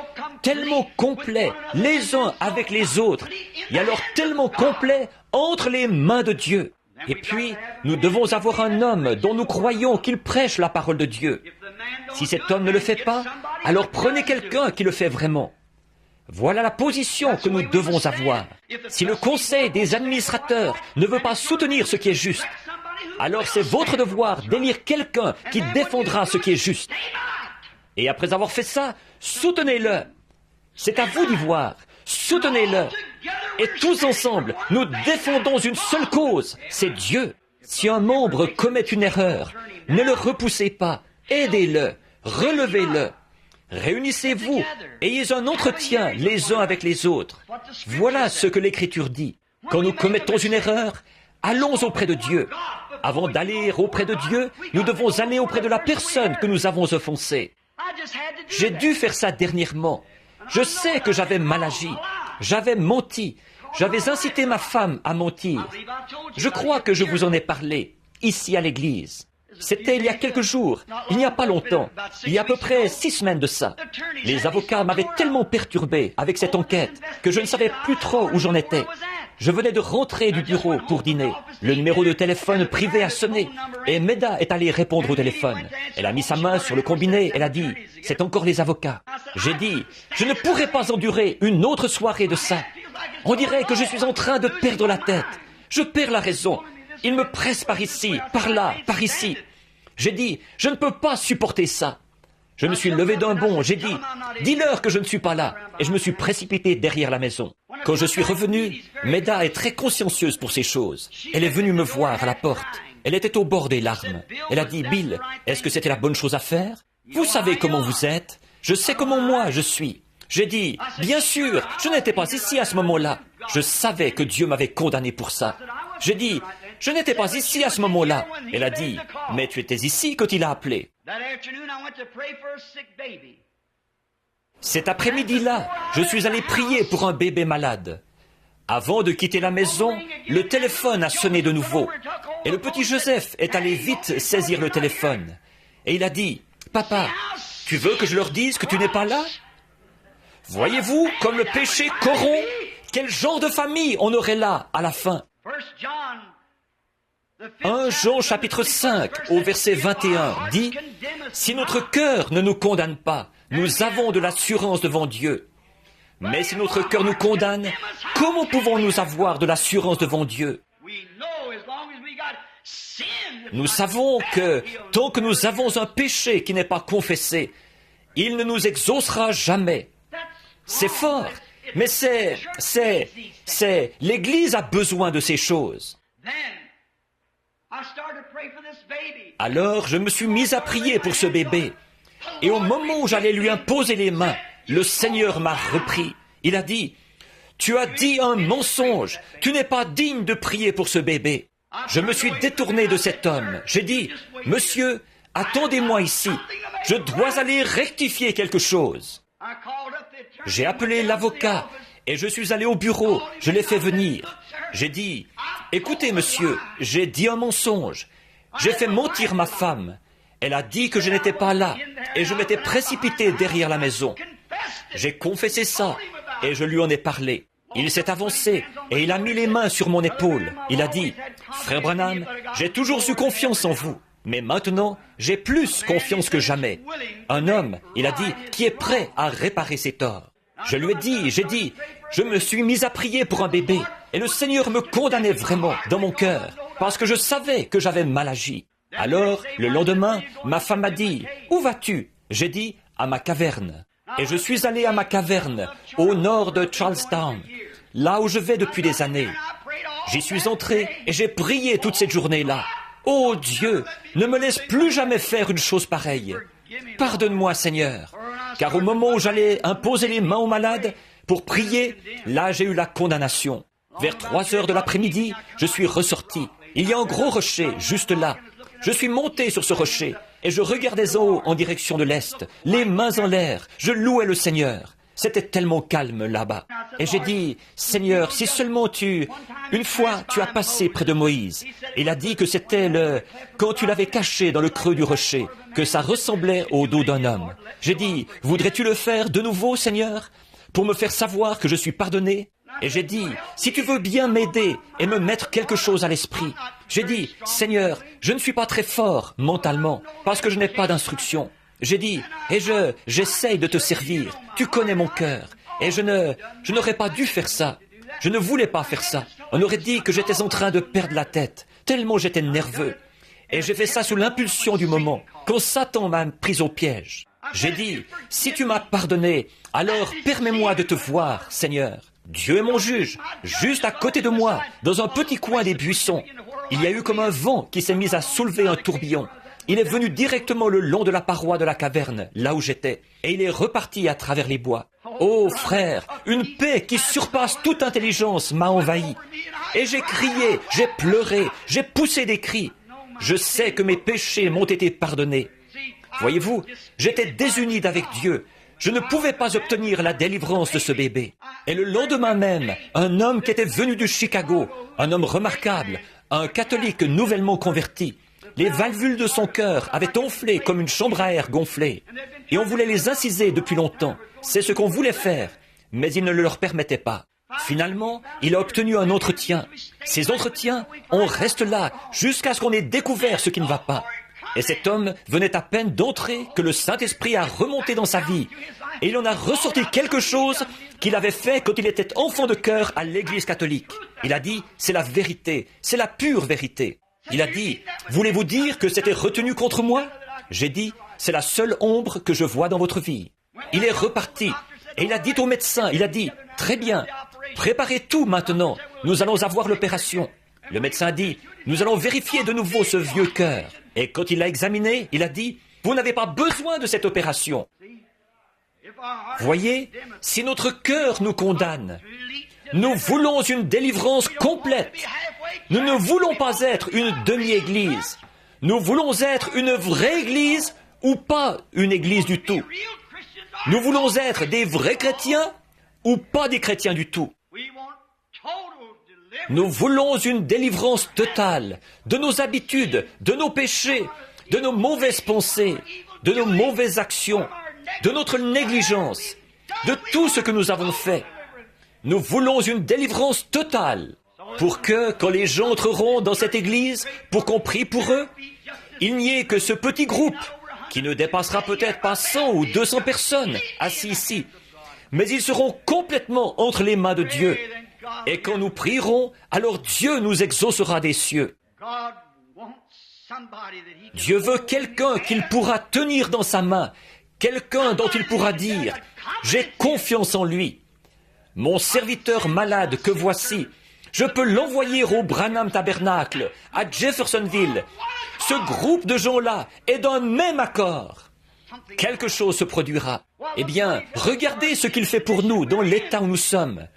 tellement complets les uns avec les autres, et alors tellement complets entre les mains de Dieu. Et puis, nous devons avoir un homme dont nous croyons qu'il prêche la parole de Dieu. Si cet homme ne le fait pas, alors prenez quelqu'un qui le fait vraiment. Voilà la position que nous devons avoir. Si le conseil des administrateurs ne veut pas soutenir ce qui est juste, alors c'est votre devoir d'élire quelqu'un qui défendra ce qui est juste. Et après avoir fait ça, soutenez-le. C'est à vous d'y voir. Soutenez-le. Et tous ensemble, nous défendons une seule cause, c'est Dieu. Si un membre commet une erreur, ne le repoussez pas. Aidez-le. Relevez-le. Réunissez-vous. Ayez un entretien les uns avec les autres. Voilà ce que l'Écriture dit. Quand nous commettons une erreur, allons auprès de Dieu. Avant d'aller auprès de Dieu, nous devons aller auprès de la personne que nous avons offensée. J'ai dû faire ça dernièrement. Je sais que j'avais mal agi. J'avais menti. J'avais incité ma femme à mentir. Je crois que je vous en ai parlé, ici à l'église. C'était il y a quelques jours, il n'y a pas longtemps, il y a à peu près 6 semaines de ça. Les avocats m'avaient tellement perturbé avec cette enquête que je ne savais plus trop où j'en étais. Je venais de rentrer du bureau pour dîner. Le numéro de téléphone privé a sonné et Meda est allée répondre au téléphone. Elle a mis sa main sur le combiné, elle a dit « C'est encore les avocats ». J'ai dit « Je ne pourrai pas endurer une autre soirée de ça. On dirait que je suis en train de perdre la tête. Je perds la raison. Ils me pressent par ici, par là, par ici. » J'ai dit « Je ne peux pas supporter ça ». Je me suis levé d'un bond, j'ai dit « Dis-leur que je ne suis pas là » et je me suis précipité derrière la maison. Quand je suis revenu, Meda est très consciencieuse pour ces choses. Elle est venue me voir à la porte. Elle était au bord des larmes. Elle a dit « Bill, est-ce que c'était la bonne chose à faire? Vous savez comment vous êtes. Je sais comment moi je suis. J'ai dit, bien sûr, je n'étais pas ici à ce moment-là. Je savais que Dieu m'avait condamné pour ça. J'ai dit, je n'étais pas ici à ce moment-là. Elle a dit, mais tu étais ici quand il a appelé. Cet après-midi-là, je suis allé prier pour un bébé malade. Avant de quitter la maison, le téléphone a sonné de nouveau. Et le petit Joseph est allé vite saisir le téléphone. Et il a dit, « Papa, tu veux que je leur dise que tu n'es pas là ?» Voyez-vous comme le péché corrompt? Quel genre de famille on aurait là à la fin? 1 Jean chapitre 5 au verset 21 dit, « Si notre cœur ne nous condamne pas, nous avons de l'assurance devant Dieu. Mais si notre cœur nous condamne, comment pouvons-nous avoir de l'assurance devant Dieu? Nous savons que tant que nous avons un péché qui n'est pas confessé, il ne nous exaucera jamais. » C'est fort, mais l'Église a besoin de ces choses. Alors, je me suis mis à prier pour ce bébé. Et au moment où j'allais lui imposer les mains, le Seigneur m'a repris. Il a dit, « Tu as dit un mensonge. Tu n'es pas digne de prier pour ce bébé. » Je me suis détourné de cet homme. J'ai dit, « Monsieur, attendez-moi ici. Je dois aller rectifier quelque chose. » J'ai appelé l'avocat et je suis allé au bureau. Je l'ai fait venir. J'ai dit, « Écoutez, monsieur, j'ai dit un mensonge. J'ai fait mentir ma femme. Elle a dit que je n'étais pas là et je m'étais précipité derrière la maison. J'ai confessé ça et je lui en ai parlé. Il s'est avancé et il a mis les mains sur mon épaule. Il a dit, « Frère Branham, j'ai toujours eu confiance en vous. Mais maintenant, j'ai plus confiance que jamais. » Un homme, il a dit, qui est prêt à réparer ses torts. Je lui ai dit, je me suis mis à prier pour un bébé. Et le Seigneur me condamnait vraiment dans mon cœur, parce que je savais que j'avais mal agi. Alors, le lendemain, ma femme m'a dit, « Où vas-tu ?» J'ai dit, « À ma caverne. » Et je suis allé à ma caverne, au nord de Charlestown, là où je vais depuis des années. J'y suis entré et j'ai prié toute cette journée-là. Oh Dieu, ne me laisse plus jamais faire une chose pareille. Pardonne-moi, Seigneur, car au moment où j'allais imposer les mains aux malades pour prier, là j'ai eu la condamnation. Vers 3 heures de l'après-midi, je suis ressorti. Il y a un gros rocher juste là. Je suis monté sur ce rocher et je regardais en haut en direction de l'est, les mains en l'air. Je louais le Seigneur. C'était tellement calme là-bas. Et j'ai dit, « Seigneur, si seulement une fois, tu as passé près de Moïse. » Il a dit que c'était quand tu l'avais caché dans le creux du rocher, que ça ressemblait au dos d'un homme. J'ai dit, « Voudrais-tu le faire de nouveau, Seigneur, pour me faire savoir que je suis pardonné ?» Et j'ai dit, « Si tu veux bien m'aider et me mettre quelque chose à l'esprit. » J'ai dit, « Seigneur, je ne suis pas très fort mentalement, parce que je n'ai pas d'instruction. » J'ai dit, « Et j'essaye de te servir. Tu connais mon cœur. Et je n'aurais pas dû faire ça. Je ne voulais pas faire ça. On aurait dit que j'étais en train de perdre la tête, tellement j'étais nerveux. Et j'ai fait ça sous l'impulsion du moment, quand Satan m'a pris au piège. J'ai dit, « Si tu m'as pardonné, alors permets-moi de te voir, Seigneur. » Dieu est mon juge, juste à côté de moi, dans un petit coin des buissons. Il y a eu comme un vent qui s'est mis à soulever un tourbillon. Il est venu directement le long de la paroi de la caverne, là où j'étais, et il est reparti à travers les bois. Oh frère, une paix qui surpasse toute intelligence m'a envahi. Et j'ai crié, j'ai pleuré, j'ai poussé des cris. Je sais que mes péchés m'ont été pardonnés. Voyez-vous, j'étais désuni d'avec Dieu. Je ne pouvais pas obtenir la délivrance de ce bébé. Et le lendemain même, un homme qui était venu de Chicago, un homme remarquable, un catholique nouvellement converti, les valvules de son cœur avaient enflé comme une chambre à air gonflée. Et on voulait les inciser depuis longtemps. C'est ce qu'on voulait faire, mais il ne le leur permettait pas. Finalement, il a obtenu un entretien. Ces entretiens, on reste là jusqu'à ce qu'on ait découvert ce qui ne va pas. Et cet homme venait à peine d'entrer que le Saint-Esprit a remonté dans sa vie. Et il en a ressorti quelque chose qu'il avait fait quand il était enfant de cœur à l'Église catholique. Il a dit, c'est la vérité, c'est la pure vérité. Il a dit, voulez-vous dire que c'était retenu contre moi? J'ai dit, c'est la seule ombre que je vois dans votre vie. Il est reparti et il a dit au médecin, il a dit, très bien, préparez tout maintenant, nous allons avoir l'opération. Le médecin a dit, nous allons vérifier de nouveau ce vieux cœur. Et quand il l'a examiné, il a dit, vous n'avez pas besoin de cette opération. Voyez, si notre cœur nous condamne, nous voulons une délivrance complète. Nous ne voulons pas être une demi-église. Nous voulons être une vraie église ou pas une église du tout. Nous voulons être des vrais chrétiens ou pas des chrétiens du tout. Nous voulons une délivrance totale de nos habitudes, de nos péchés, de nos mauvaises pensées, de nos mauvaises actions, de notre négligence, de tout ce que nous avons fait. Nous voulons une délivrance totale pour que, quand les gens entreront dans cette église, pour qu'on prie pour eux, il n'y ait que ce petit groupe qui ne dépassera peut-être pas 100 ou 200 personnes assis ici, mais ils seront complètement entre les mains de Dieu. Et quand nous prierons, alors Dieu nous exaucera des cieux. Dieu veut quelqu'un qu'il pourra tenir dans sa main, quelqu'un dont il pourra dire « J'ai confiance en lui. Mon serviteur malade que voici, je peux l'envoyer au Branham Tabernacle, à Jeffersonville. Ce groupe de gens-là est d'un même accord. Quelque chose se produira. Eh bien, regardez ce qu'il fait pour nous dans l'état où nous sommes.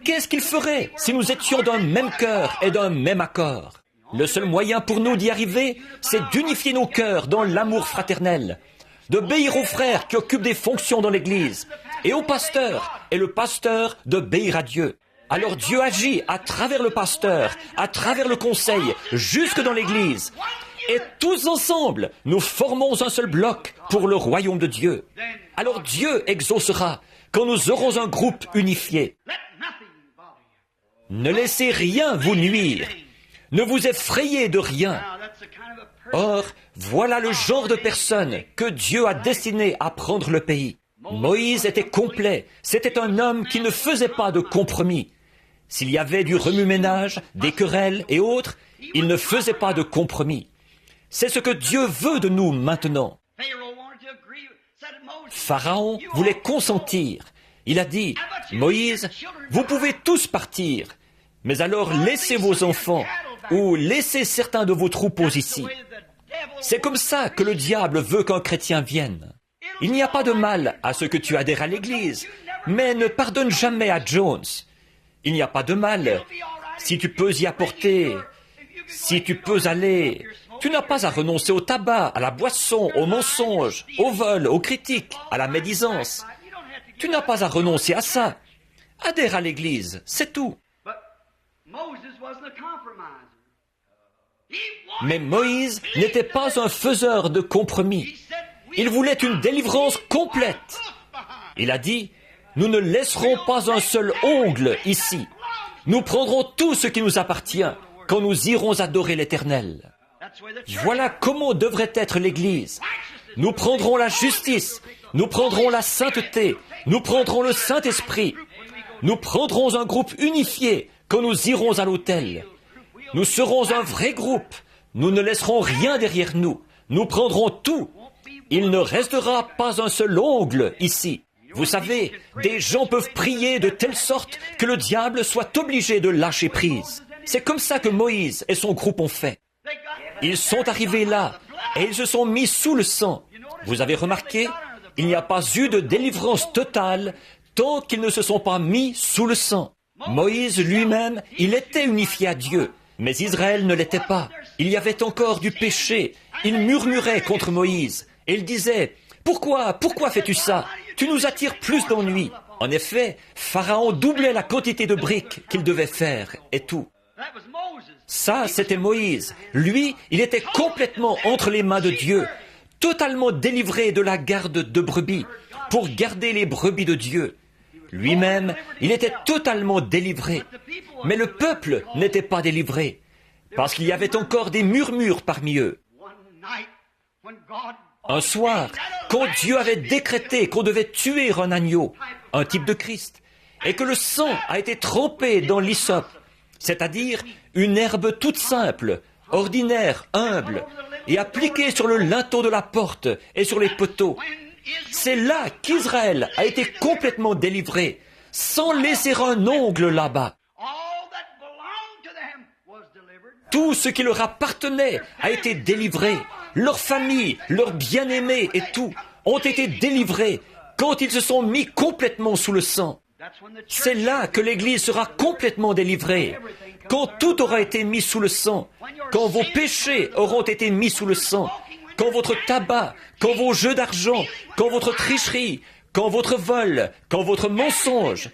Qu'est-ce qu'il ferait si nous étions d'un même cœur et d'un même accord? Le seul moyen pour nous d'y arriver, c'est d'unifier nos cœurs dans l'amour fraternel, d'obéir aux frères qui occupent des fonctions dans l'Église, et au pasteur, et le pasteur d'obéir à Dieu. Alors Dieu agit à travers le pasteur, à travers le conseil, jusque dans l'Église. Et tous ensemble, nous formons un seul bloc pour le royaume de Dieu. Alors Dieu exaucera quand nous aurons un groupe unifié. Ne laissez rien vous nuire. Ne vous effrayez de rien. Or, voilà le genre de personne que Dieu a destiné à prendre le pays. Moïse était complet. C'était un homme qui ne faisait pas de compromis. S'il y avait du remue-ménage, des querelles et autres, il ne faisait pas de compromis. C'est ce que Dieu veut de nous maintenant. Pharaon voulait consentir. Il a dit, « Moïse, vous pouvez tous partir, mais alors laissez vos enfants ou laissez certains de vos troupeaux ici. » C'est comme ça que le diable veut qu'un chrétien vienne. Il n'y a pas de mal à ce que tu adhères à l'Église, mais ne pardonne jamais à Jones. Il n'y a pas de mal si tu peux y apporter, si tu peux aller. Tu n'as pas à renoncer au tabac, à la boisson, au mensonge, au vol, aux critiques, à la médisance. Tu n'as pas à renoncer à ça. Adhère à l'Église, c'est tout. Mais Moïse n'était pas un faiseur de compromis. Il voulait une délivrance complète. Il a dit, « Nous ne laisserons pas un seul ongle ici. Nous prendrons tout ce qui nous appartient quand nous irons adorer l'Éternel. » Voilà comment devrait être l'Église. Nous prendrons la justice, nous prendrons la sainteté, nous prendrons le Saint-Esprit. Nous prendrons un groupe unifié quand nous irons à l'autel. Nous serons un vrai groupe. Nous ne laisserons rien derrière nous. Nous prendrons tout. Il ne restera pas un seul ongle ici. Vous savez, des gens peuvent prier de telle sorte que le diable soit obligé de lâcher prise. C'est comme ça que Moïse et son groupe ont fait. Ils sont arrivés là et ils se sont mis sous le sang. Vous avez remarqué, il n'y a pas eu de délivrance totale tant qu'ils ne se sont pas mis sous le sang. Moïse lui-même, il était unifié à Dieu, mais Israël ne l'était pas. Il y avait encore du péché. Il murmurait contre Moïse et il disait, « Pourquoi fais-tu ça? Tu nous attires plus d'ennuis. » En effet, Pharaon doublait la quantité de briques qu'il devait faire et tout. Ça, c'était Moïse. Lui, il était complètement entre les mains de Dieu, totalement délivré de la garde de brebis, pour garder les brebis de Dieu. Lui-même, il était totalement délivré. Mais le peuple n'était pas délivré, parce qu'il y avait encore des murmures parmi eux. Un soir, quand Dieu avait décrété qu'on devait tuer un agneau, un type de Christ, et que le sang a été trempé dans l'hysope, c'est-à-dire une herbe toute simple, ordinaire, humble, et appliquée sur le linteau de la porte et sur les poteaux. C'est là qu'Israël a été complètement délivré, sans laisser un ongle là-bas. Tout ce qui leur appartenait a été délivré. Leur famille, leurs bien-aimés et tout ont été délivrés quand ils se sont mis complètement sous le sang. C'est là que l'Église sera complètement délivrée. Quand tout aura été mis sous le sang, quand vos péchés auront été mis sous le sang, quand votre tabac, quand vos jeux d'argent, quand votre tricherie, quand votre vol, quand votre mensonge,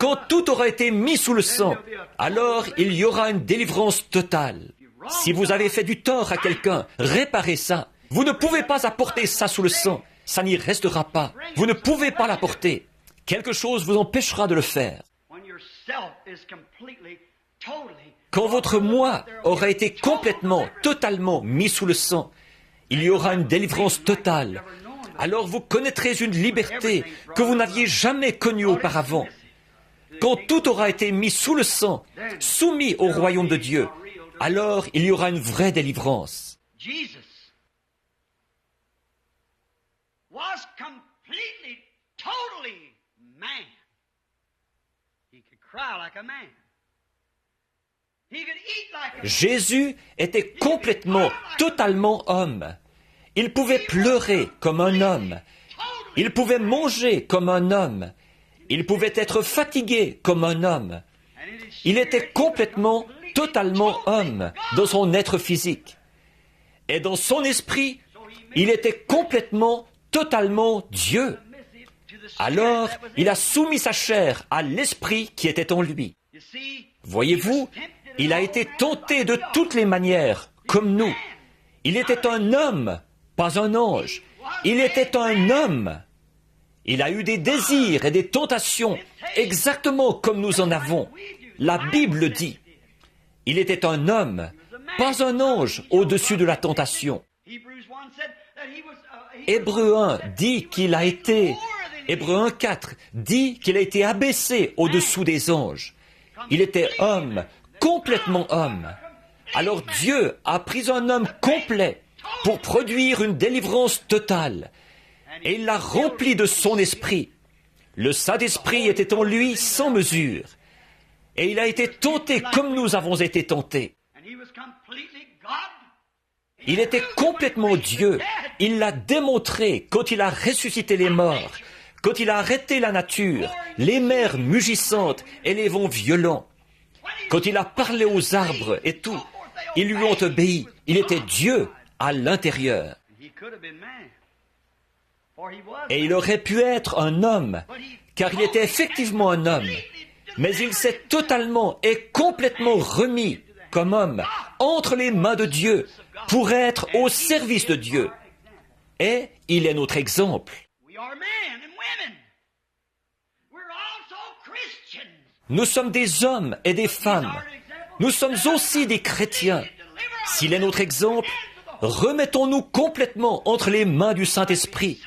quand tout aura été mis sous le sang, alors il y aura une délivrance totale. Si vous avez fait du tort à quelqu'un, réparez ça. Vous ne pouvez pas apporter ça sous le sang. Ça n'y restera pas. Vous ne pouvez pas l'apporter. Quelque chose vous empêchera de le faire. Quand votre moi aura été complètement, totalement mis sous le sang, il y aura une délivrance totale. Alors vous connaîtrez une liberté que vous n'aviez jamais connue auparavant. Quand tout aura été mis sous le sang, soumis au royaume de Dieu, alors il y aura une vraie délivrance. Jesus was completely, totally man. He could cry like a man. He could eat like a man. Jésus était complètement, totalement homme. Il pouvait pleurer comme un homme. Il pouvait manger comme un homme. Il pouvait être fatigué comme un homme. Il était complètement, totalement homme dans son être physique. Et dans son esprit, il était complètement, totalement Dieu. Alors, il a soumis sa chair à l'esprit qui était en lui. Voyez-vous, il a été tenté de toutes les manières, comme nous. Il était un homme, pas un ange. Il était un homme. Il a eu des désirs et des tentations, exactement comme nous en avons. La Bible dit. Il était un homme, pas un ange au-dessus de la tentation. Hébreux 1 dit qu'il a été, Hébreux 1, 4 dit qu'il a été abaissé au-dessous des anges. Il était homme, complètement homme. Alors Dieu a pris un homme complet pour produire une délivrance totale. Et il l'a rempli de son esprit. Le Saint-Esprit était en lui sans mesure. Et il a été tenté comme nous avons été tentés. Il était complètement Dieu. Il l'a démontré quand il a ressuscité les morts, quand il a arrêté la nature, les mers mugissantes et les vents violents. Quand il a parlé aux arbres et tout, ils lui ont obéi. Il était Dieu à l'intérieur. Et il aurait pu être un homme, car il était effectivement un homme. Mais il s'est totalement et complètement remis comme homme entre les mains de Dieu pour être au service de Dieu. Et il est notre exemple. Nous sommes des hommes et des femmes. Nous sommes aussi des chrétiens. S'il est notre exemple, remettons-nous complètement entre les mains du Saint-Esprit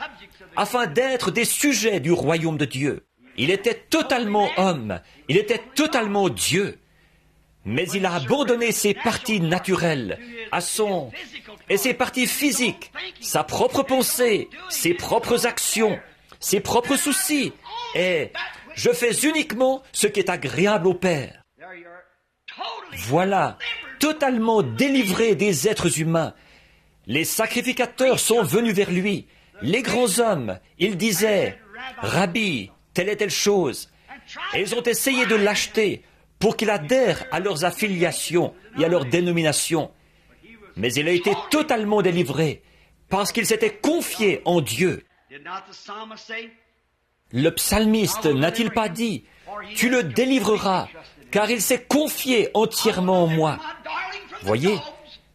afin d'être des sujets du royaume de Dieu. Il était totalement homme, il était totalement Dieu, mais il a abandonné ses parties naturelles et ses parties physiques, sa propre pensée, ses propres actions, ses propres soucis, et je fais uniquement ce qui est agréable au Père. Voilà, totalement délivré des êtres humains. Les sacrificateurs sont venus vers lui. Les grands hommes, ils disaient, « Rabbi, telle et telle chose. » Et ils ont essayé de l'acheter pour qu'il adhère à leurs affiliations et à leur dénomination. Mais il a été totalement délivré parce qu'il s'était confié en Dieu. Le psalmiste n'a-t-il pas dit, « Tu le délivreras, car il s'est confié entièrement en moi. » Voyez,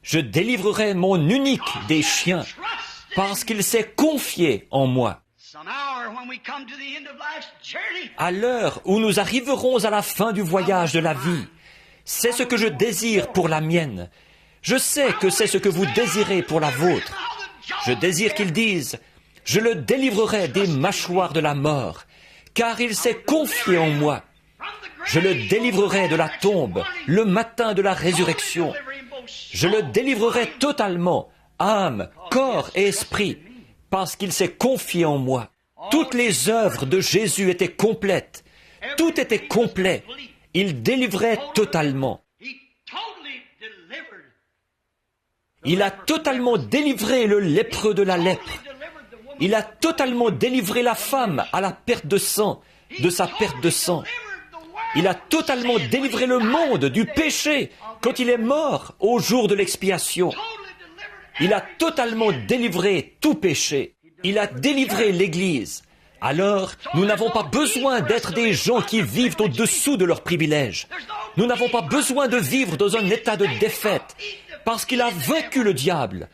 je délivrerai mon unique des chiens parce qu'il s'est confié en moi. À l'heure où nous arriverons à la fin du voyage de la vie, c'est ce que je désire pour la mienne. Je sais que c'est ce que vous désirez pour la vôtre. Je désire qu'ils disent, « Je le délivrerai des mâchoires de la mort, car il s'est confié en moi. Je le délivrerai de la tombe, le matin de la résurrection. Je le délivrerai totalement, âme, corps et esprit, parce qu'il s'est confié en moi. » Toutes les œuvres de Jésus étaient complètes. Tout était complet. Il délivrait totalement. Il a totalement délivré le lépreux de la lèpre. Il a totalement délivré la femme à la perte de sang, de sa perte de sang. Il a totalement délivré le monde du péché quand il est mort au jour de l'expiation. Il a totalement délivré tout péché. Il a délivré l'Église. Alors, nous n'avons pas besoin d'être des gens qui vivent au-dessous de leurs privilèges. Nous n'avons pas besoin de vivre dans un état de défaite, parce qu'il a vaincu le diable.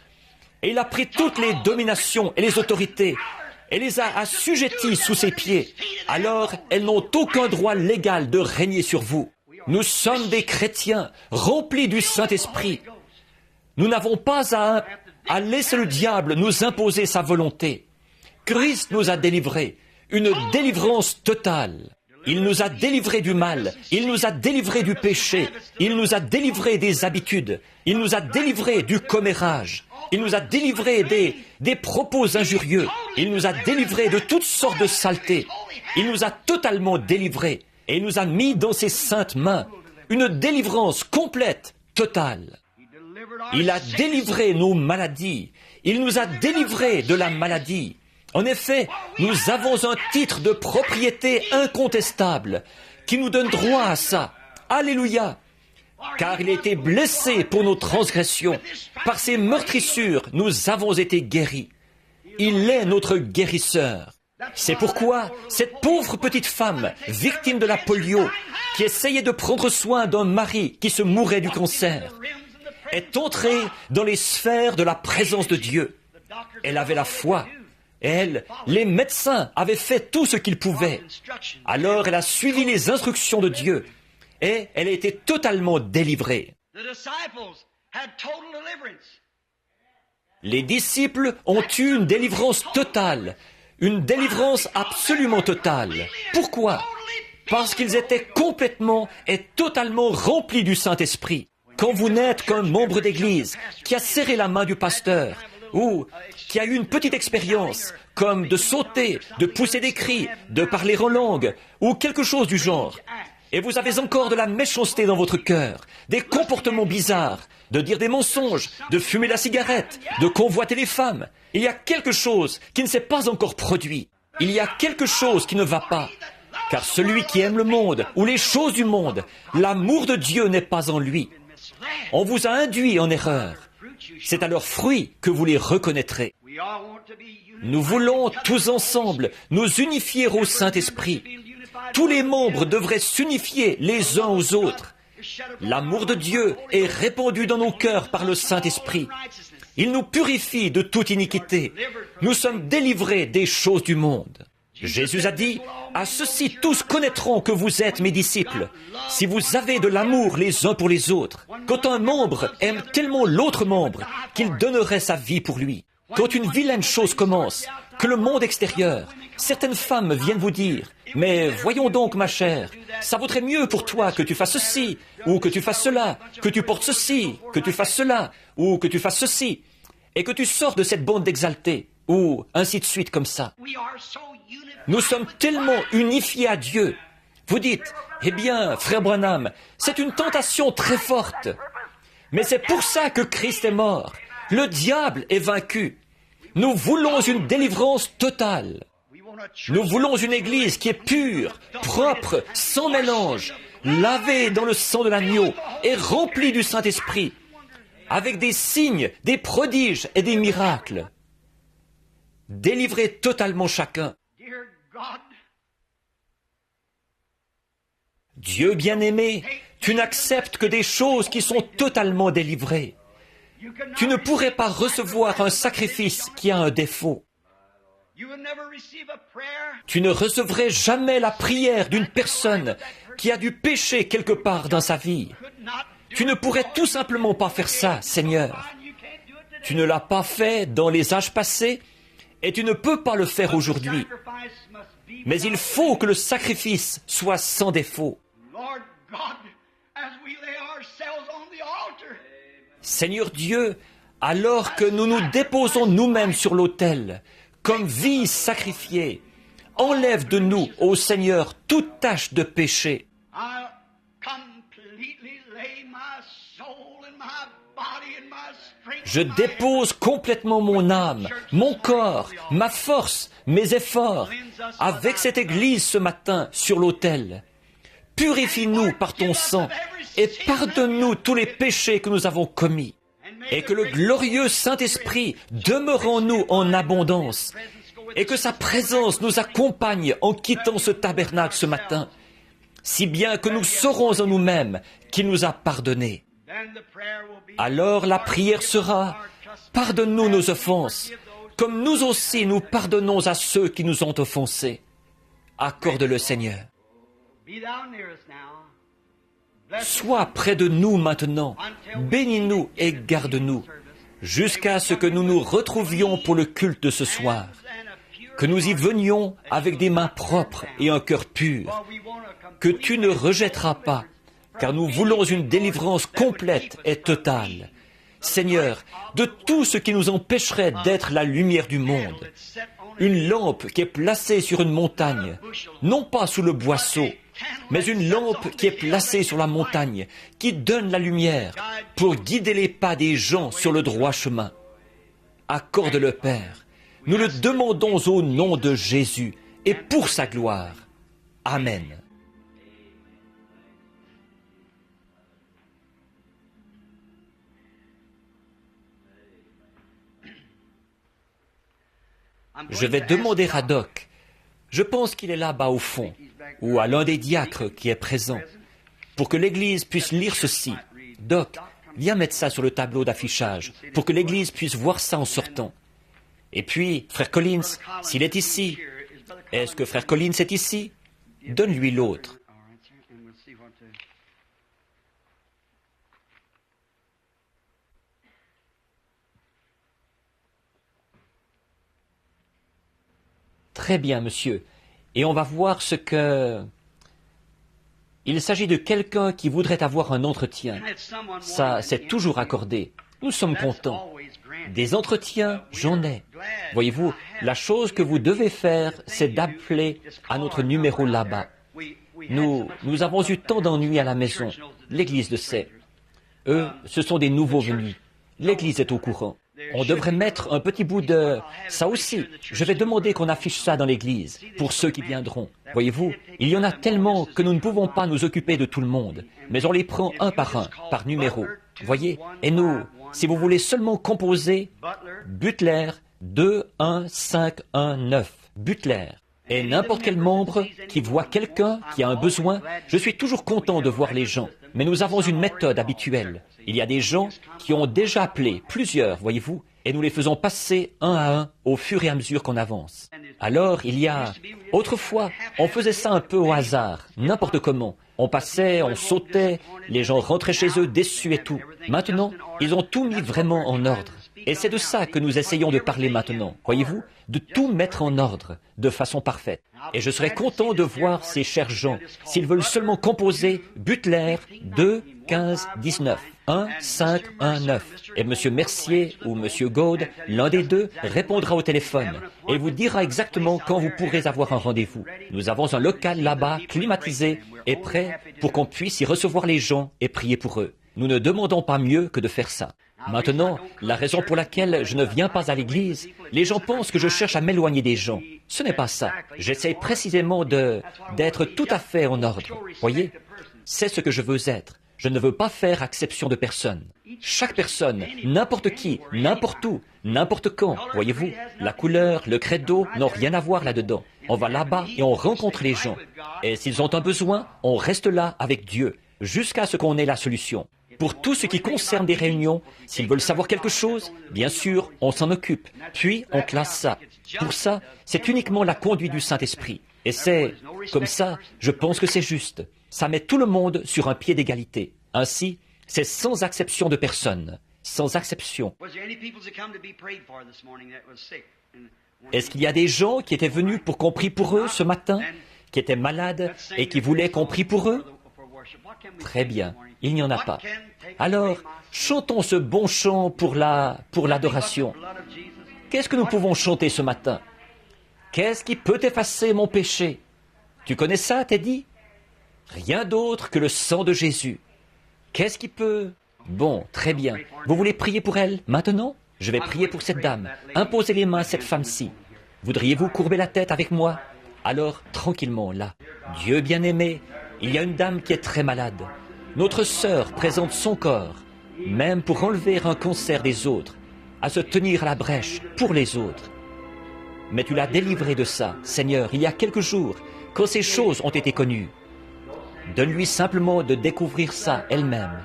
Et il a pris toutes les dominations et les autorités, et les a assujetties sous ses pieds. Alors, elles n'ont aucun droit légal de régner sur vous. Nous sommes des chrétiens remplis du Saint-Esprit. Nous n'avons pas à laisser le diable nous imposer sa volonté. Christ nous a délivrés, une délivrance totale. Il nous a délivrés du mal, il nous a délivrés du péché, il nous a délivrés des habitudes, il nous a délivrés du commérage, il nous a délivrés des propos injurieux, il nous a délivrés de toutes sortes de saletés. Il nous a totalement délivrés et il nous a mis dans ses saintes mains une délivrance complète, totale. Il a délivré nos maladies, il nous a délivrés de la maladie. En effet, nous avons un titre de propriété incontestable qui nous donne droit à ça. Alléluia! Car il a été blessé pour nos transgressions. Par ses meurtrissures, nous avons été guéris. Il est notre guérisseur. C'est pourquoi cette pauvre petite femme, victime de la polio, qui essayait de prendre soin d'un mari qui se mourait du cancer, est entrée dans les sphères de la présence de Dieu. Elle avait la foi. Elle, les médecins avaient fait tout ce qu'ils pouvaient. Alors elle a suivi les instructions de Dieu et elle a été totalement délivrée. Les disciples ont eu une délivrance totale, une délivrance absolument totale. Pourquoi? Parce qu'ils étaient complètement et totalement remplis du Saint-Esprit. Quand vous n'êtes qu'un membre d'église qui a serré la main du pasteur, ou qui a eu une petite expérience, comme de sauter, de pousser des cris, de parler en langue, ou quelque chose du genre, et vous avez encore de la méchanceté dans votre cœur, des comportements bizarres, de dire des mensonges, de fumer la cigarette, de convoiter les femmes, il y a quelque chose qui ne s'est pas encore produit. Il y a quelque chose qui ne va pas. Car celui qui aime le monde, ou les choses du monde, l'amour de Dieu n'est pas en lui. On vous a induit en erreur. C'est à leurs fruits que vous les reconnaîtrez. Nous voulons tous ensemble nous unifier au Saint-Esprit. Tous les membres devraient s'unifier les uns aux autres. L'amour de Dieu est répandu dans nos cœurs par le Saint-Esprit. Il nous purifie de toute iniquité. Nous sommes délivrés des choses du monde. Jésus a dit, « À ceux-ci tous connaîtront que vous êtes mes disciples, si vous avez de l'amour les uns pour les autres. » Quand un membre aime tellement l'autre membre qu'il donnerait sa vie pour lui. Quand une vilaine chose commence, que le monde extérieur, certaines femmes viennent vous dire, « Mais voyons donc ma chère, ça vaudrait mieux pour toi que tu fasses ceci, ou que tu fasses cela, que tu portes ceci, que tu fasses cela, ou que tu fasses ceci, et que tu sors de cette bande d'exaltés, ou ainsi de suite comme ça. » Nous sommes tellement unifiés à Dieu. Vous dites, eh bien, frère Branham, c'est une tentation très forte. Mais c'est pour ça que Christ est mort. Le diable est vaincu. Nous voulons une délivrance totale. Nous voulons une église qui est pure, propre, sans mélange, lavée dans le sang de l'agneau et remplie du Saint-Esprit, avec des signes, des prodiges et des miracles. Délivrez totalement chacun. Dieu bien-aimé, tu n'acceptes que des choses qui sont totalement délivrées. Tu ne pourrais pas recevoir un sacrifice qui a un défaut. Tu ne recevrais jamais la prière d'une personne qui a du péché quelque part dans sa vie. Tu ne pourrais tout simplement pas faire ça, Seigneur. Tu ne l'as pas fait dans les âges passés et tu ne peux pas le faire aujourd'hui. Mais il faut que le sacrifice soit sans défaut. Seigneur Dieu, alors que nous nous déposons nous-mêmes sur l'autel, comme vie sacrifiée, enlève de nous, ô Seigneur, toute tache de péché. Je dépose complètement mon âme, mon corps, ma force, mes efforts, avec cette Église ce matin sur l'autel. Purifie-nous par ton sang et pardonne-nous tous les péchés que nous avons commis. Et que le glorieux Saint-Esprit demeure en nous en abondance. Et que sa présence nous accompagne en quittant ce tabernacle ce matin, si bien que nous saurons en nous-mêmes qu'il nous a pardonnés. Alors la prière sera « Pardonne-nous nos offenses, comme nous aussi nous pardonnons à ceux qui nous ont offensés. » Accorde-le, Seigneur. Sois près de nous maintenant, bénis-nous et garde-nous, jusqu'à ce que nous nous retrouvions pour le culte de ce soir, que nous y venions avec des mains propres et un cœur pur, que tu ne rejetteras pas, car nous voulons une délivrance complète et totale. Seigneur, de tout ce qui nous empêcherait d'être la lumière du monde, une lampe qui est placée sur une montagne, non pas sous le boisseau, mais une lampe qui est placée sur la montagne, qui donne la lumière pour guider les pas des gens sur le droit chemin. Accorde-le, Père. Nous le demandons au nom de Jésus et pour sa gloire. Amen. Je vais demander à Doc. Je pense qu'il est là-bas au fond, ou à l'un des diacres qui est présent, pour que l'Église puisse lire ceci. Doc, viens mettre ça sur le tableau d'affichage, pour que l'Église puisse voir ça en sortant. Et puis, Frère Collins, s'il est ici, est-ce que Frère Collins est ici? Donne-lui l'autre. Très bien, monsieur. Et on va voir ce que... Il s'agit de quelqu'un qui voudrait avoir un entretien. Ça, c'est toujours accordé. Nous sommes contents. Des entretiens, j'en ai. Voyez-vous, la chose que vous devez faire, c'est d'appeler à notre numéro là-bas. Nous avons eu tant d'ennuis à la maison. L'Église le sait. Eux, ce sont des nouveaux venus. L'Église est au courant. On devrait mettre un petit bout de... Ça aussi, je vais demander qu'on affiche ça dans l'église, pour ceux qui viendront. Voyez-vous, il y en a tellement que nous ne pouvons pas nous occuper de tout le monde, mais on les prend un, par numéro. Voyez, et nous, si vous voulez seulement composer, Butler 21519, Butler. Et n'importe quel membre qui voit quelqu'un qui a un besoin, je suis toujours content de voir les gens. Mais nous avons une méthode habituelle. Il y a des gens qui ont déjà appelé, plusieurs, voyez-vous, et nous les faisons passer un à un au fur et à mesure qu'on avance. Alors, il y a... Autrefois, on faisait ça un peu au hasard, n'importe comment. On passait, on sautait, les gens rentraient chez eux déçus et tout. Maintenant, ils ont tout mis vraiment en ordre. Et c'est de ça que nous essayons de parler maintenant, voyez-vous, de tout mettre en ordre, de façon parfaite. Et je serais content de voir ces chers gens, s'ils veulent seulement composer Butler 2, 15, 19, 1, 5, 1, 9. Et M. Mercier ou M. Gaude, l'un des deux, répondra au téléphone et vous dira exactement quand vous pourrez avoir un rendez-vous. Nous avons un local là-bas, climatisé et prêt pour qu'on puisse y recevoir les gens et prier pour eux. Nous ne demandons pas mieux que de faire ça. Maintenant, la raison pour laquelle je ne viens pas à l'église, les gens pensent que je cherche à m'éloigner des gens. Ce n'est pas ça. J'essaie précisément d'être tout à fait en ordre. Voyez, c'est ce que je veux être. Je ne veux pas faire exception de personne. Chaque personne, n'importe qui, n'importe où, n'importe quand, voyez-vous, la couleur, le credo n'ont rien à voir là-dedans. On va là-bas et on rencontre les gens. Et s'ils ont un besoin, on reste là avec Dieu, jusqu'à ce qu'on ait la solution. Pour tout ce qui concerne des réunions, s'ils veulent savoir quelque chose, bien sûr, on s'en occupe. Puis, on classe ça. Pour ça, c'est uniquement la conduite du Saint-Esprit. Et c'est, comme ça, je pense que c'est juste. Ça met tout le monde sur un pied d'égalité. Ainsi, c'est sans exception de personne. Sans exception. Est-ce qu'il y a des gens qui étaient venus pour qu'on prie pour eux ce matin, qui étaient malades et qui voulaient qu'on prie pour eux? Très bien, il n'y en a pas. Alors, chantons ce bon chant pour l'adoration. Qu'est-ce que nous pouvons chanter ce matin? Qu'est-ce qui peut effacer mon péché? Tu connais ça, Teddy? Rien d'autre que le sang de Jésus. Qu'est-ce qui peut... Bon, très bien. Vous voulez prier pour elle maintenant? Je vais prier pour cette dame. Imposez les mains à cette femme-ci. Voudriez-vous courber la tête avec moi? Alors, tranquillement, là. Dieu bien-aimé, il y a une dame qui est très malade. Notre sœur présente son corps, même pour enlever un cancer des autres, à se tenir à la brèche pour les autres. Mais tu l'as délivrée de ça, Seigneur, il y a quelques jours, quand ces choses ont été connues. Donne-lui simplement de découvrir ça elle-même.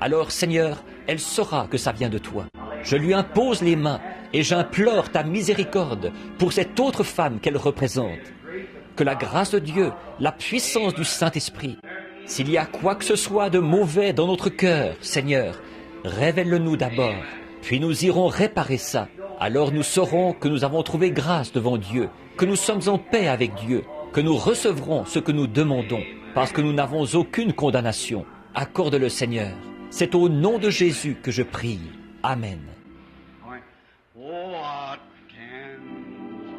Alors, Seigneur, elle saura que ça vient de toi. Je lui impose les mains et j'implore ta miséricorde pour cette autre femme qu'elle représente. Que la grâce de Dieu, la puissance du Saint-Esprit, s'il y a quoi que ce soit de mauvais dans notre cœur, Seigneur, révèle-le-nous d'abord, puis nous irons réparer ça. Alors nous saurons que nous avons trouvé grâce devant Dieu, que nous sommes en paix avec Dieu, que nous recevrons ce que nous demandons, parce que nous n'avons aucune condamnation. Accorde-le, Seigneur. C'est au nom de Jésus que je prie. Amen. What can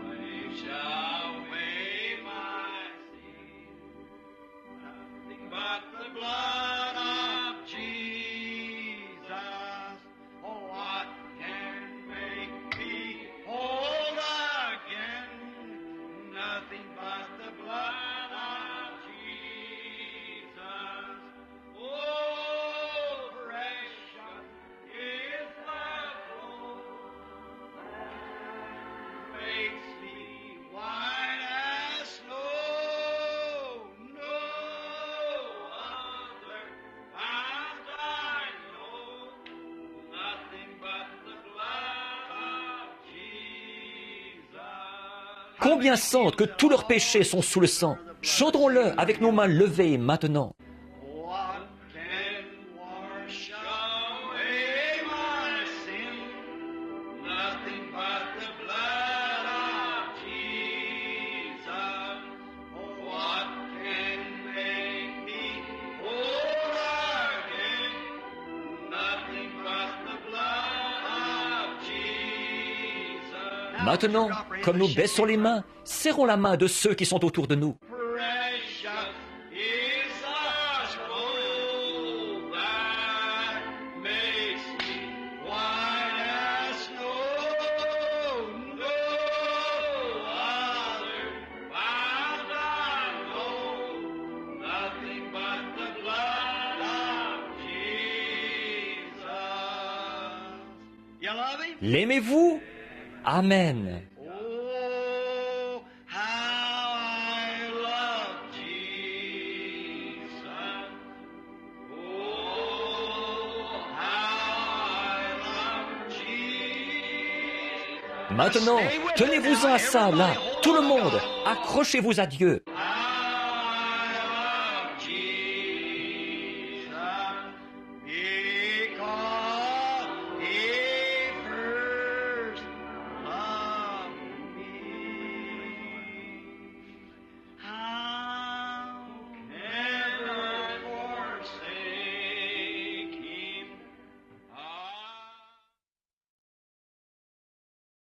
wash away my sin? Nothing but the blood of Jesus. Oh, what can make me whole again? Nothing but the blood of Jesus. Oh, precious is the blood. Makes me white as snow. No other fount I know. Nothing but the blood of Jesus. Combien sentent que tous leurs péchés sont sous le sang? Chantons-le avec nos mains levées maintenant. What can wash away my sin? Nothing but the blood of Jesus. Oh, what can make me whole again? Nothing but the blood of Jesus. Maintenant, comme nous baissons les mains, serrons la main de ceux qui sont autour de nous. Precious is the scroll that makes me white as snow. No other found I know. Nothing but the blood of Jesus. You love him? L'aimez-vous? Amen. Oh, how I love Jesus. Oh, how I love Jesus. Maintenant, tenez-vous à ça, là. Tout le monde, accrochez-vous à Dieu.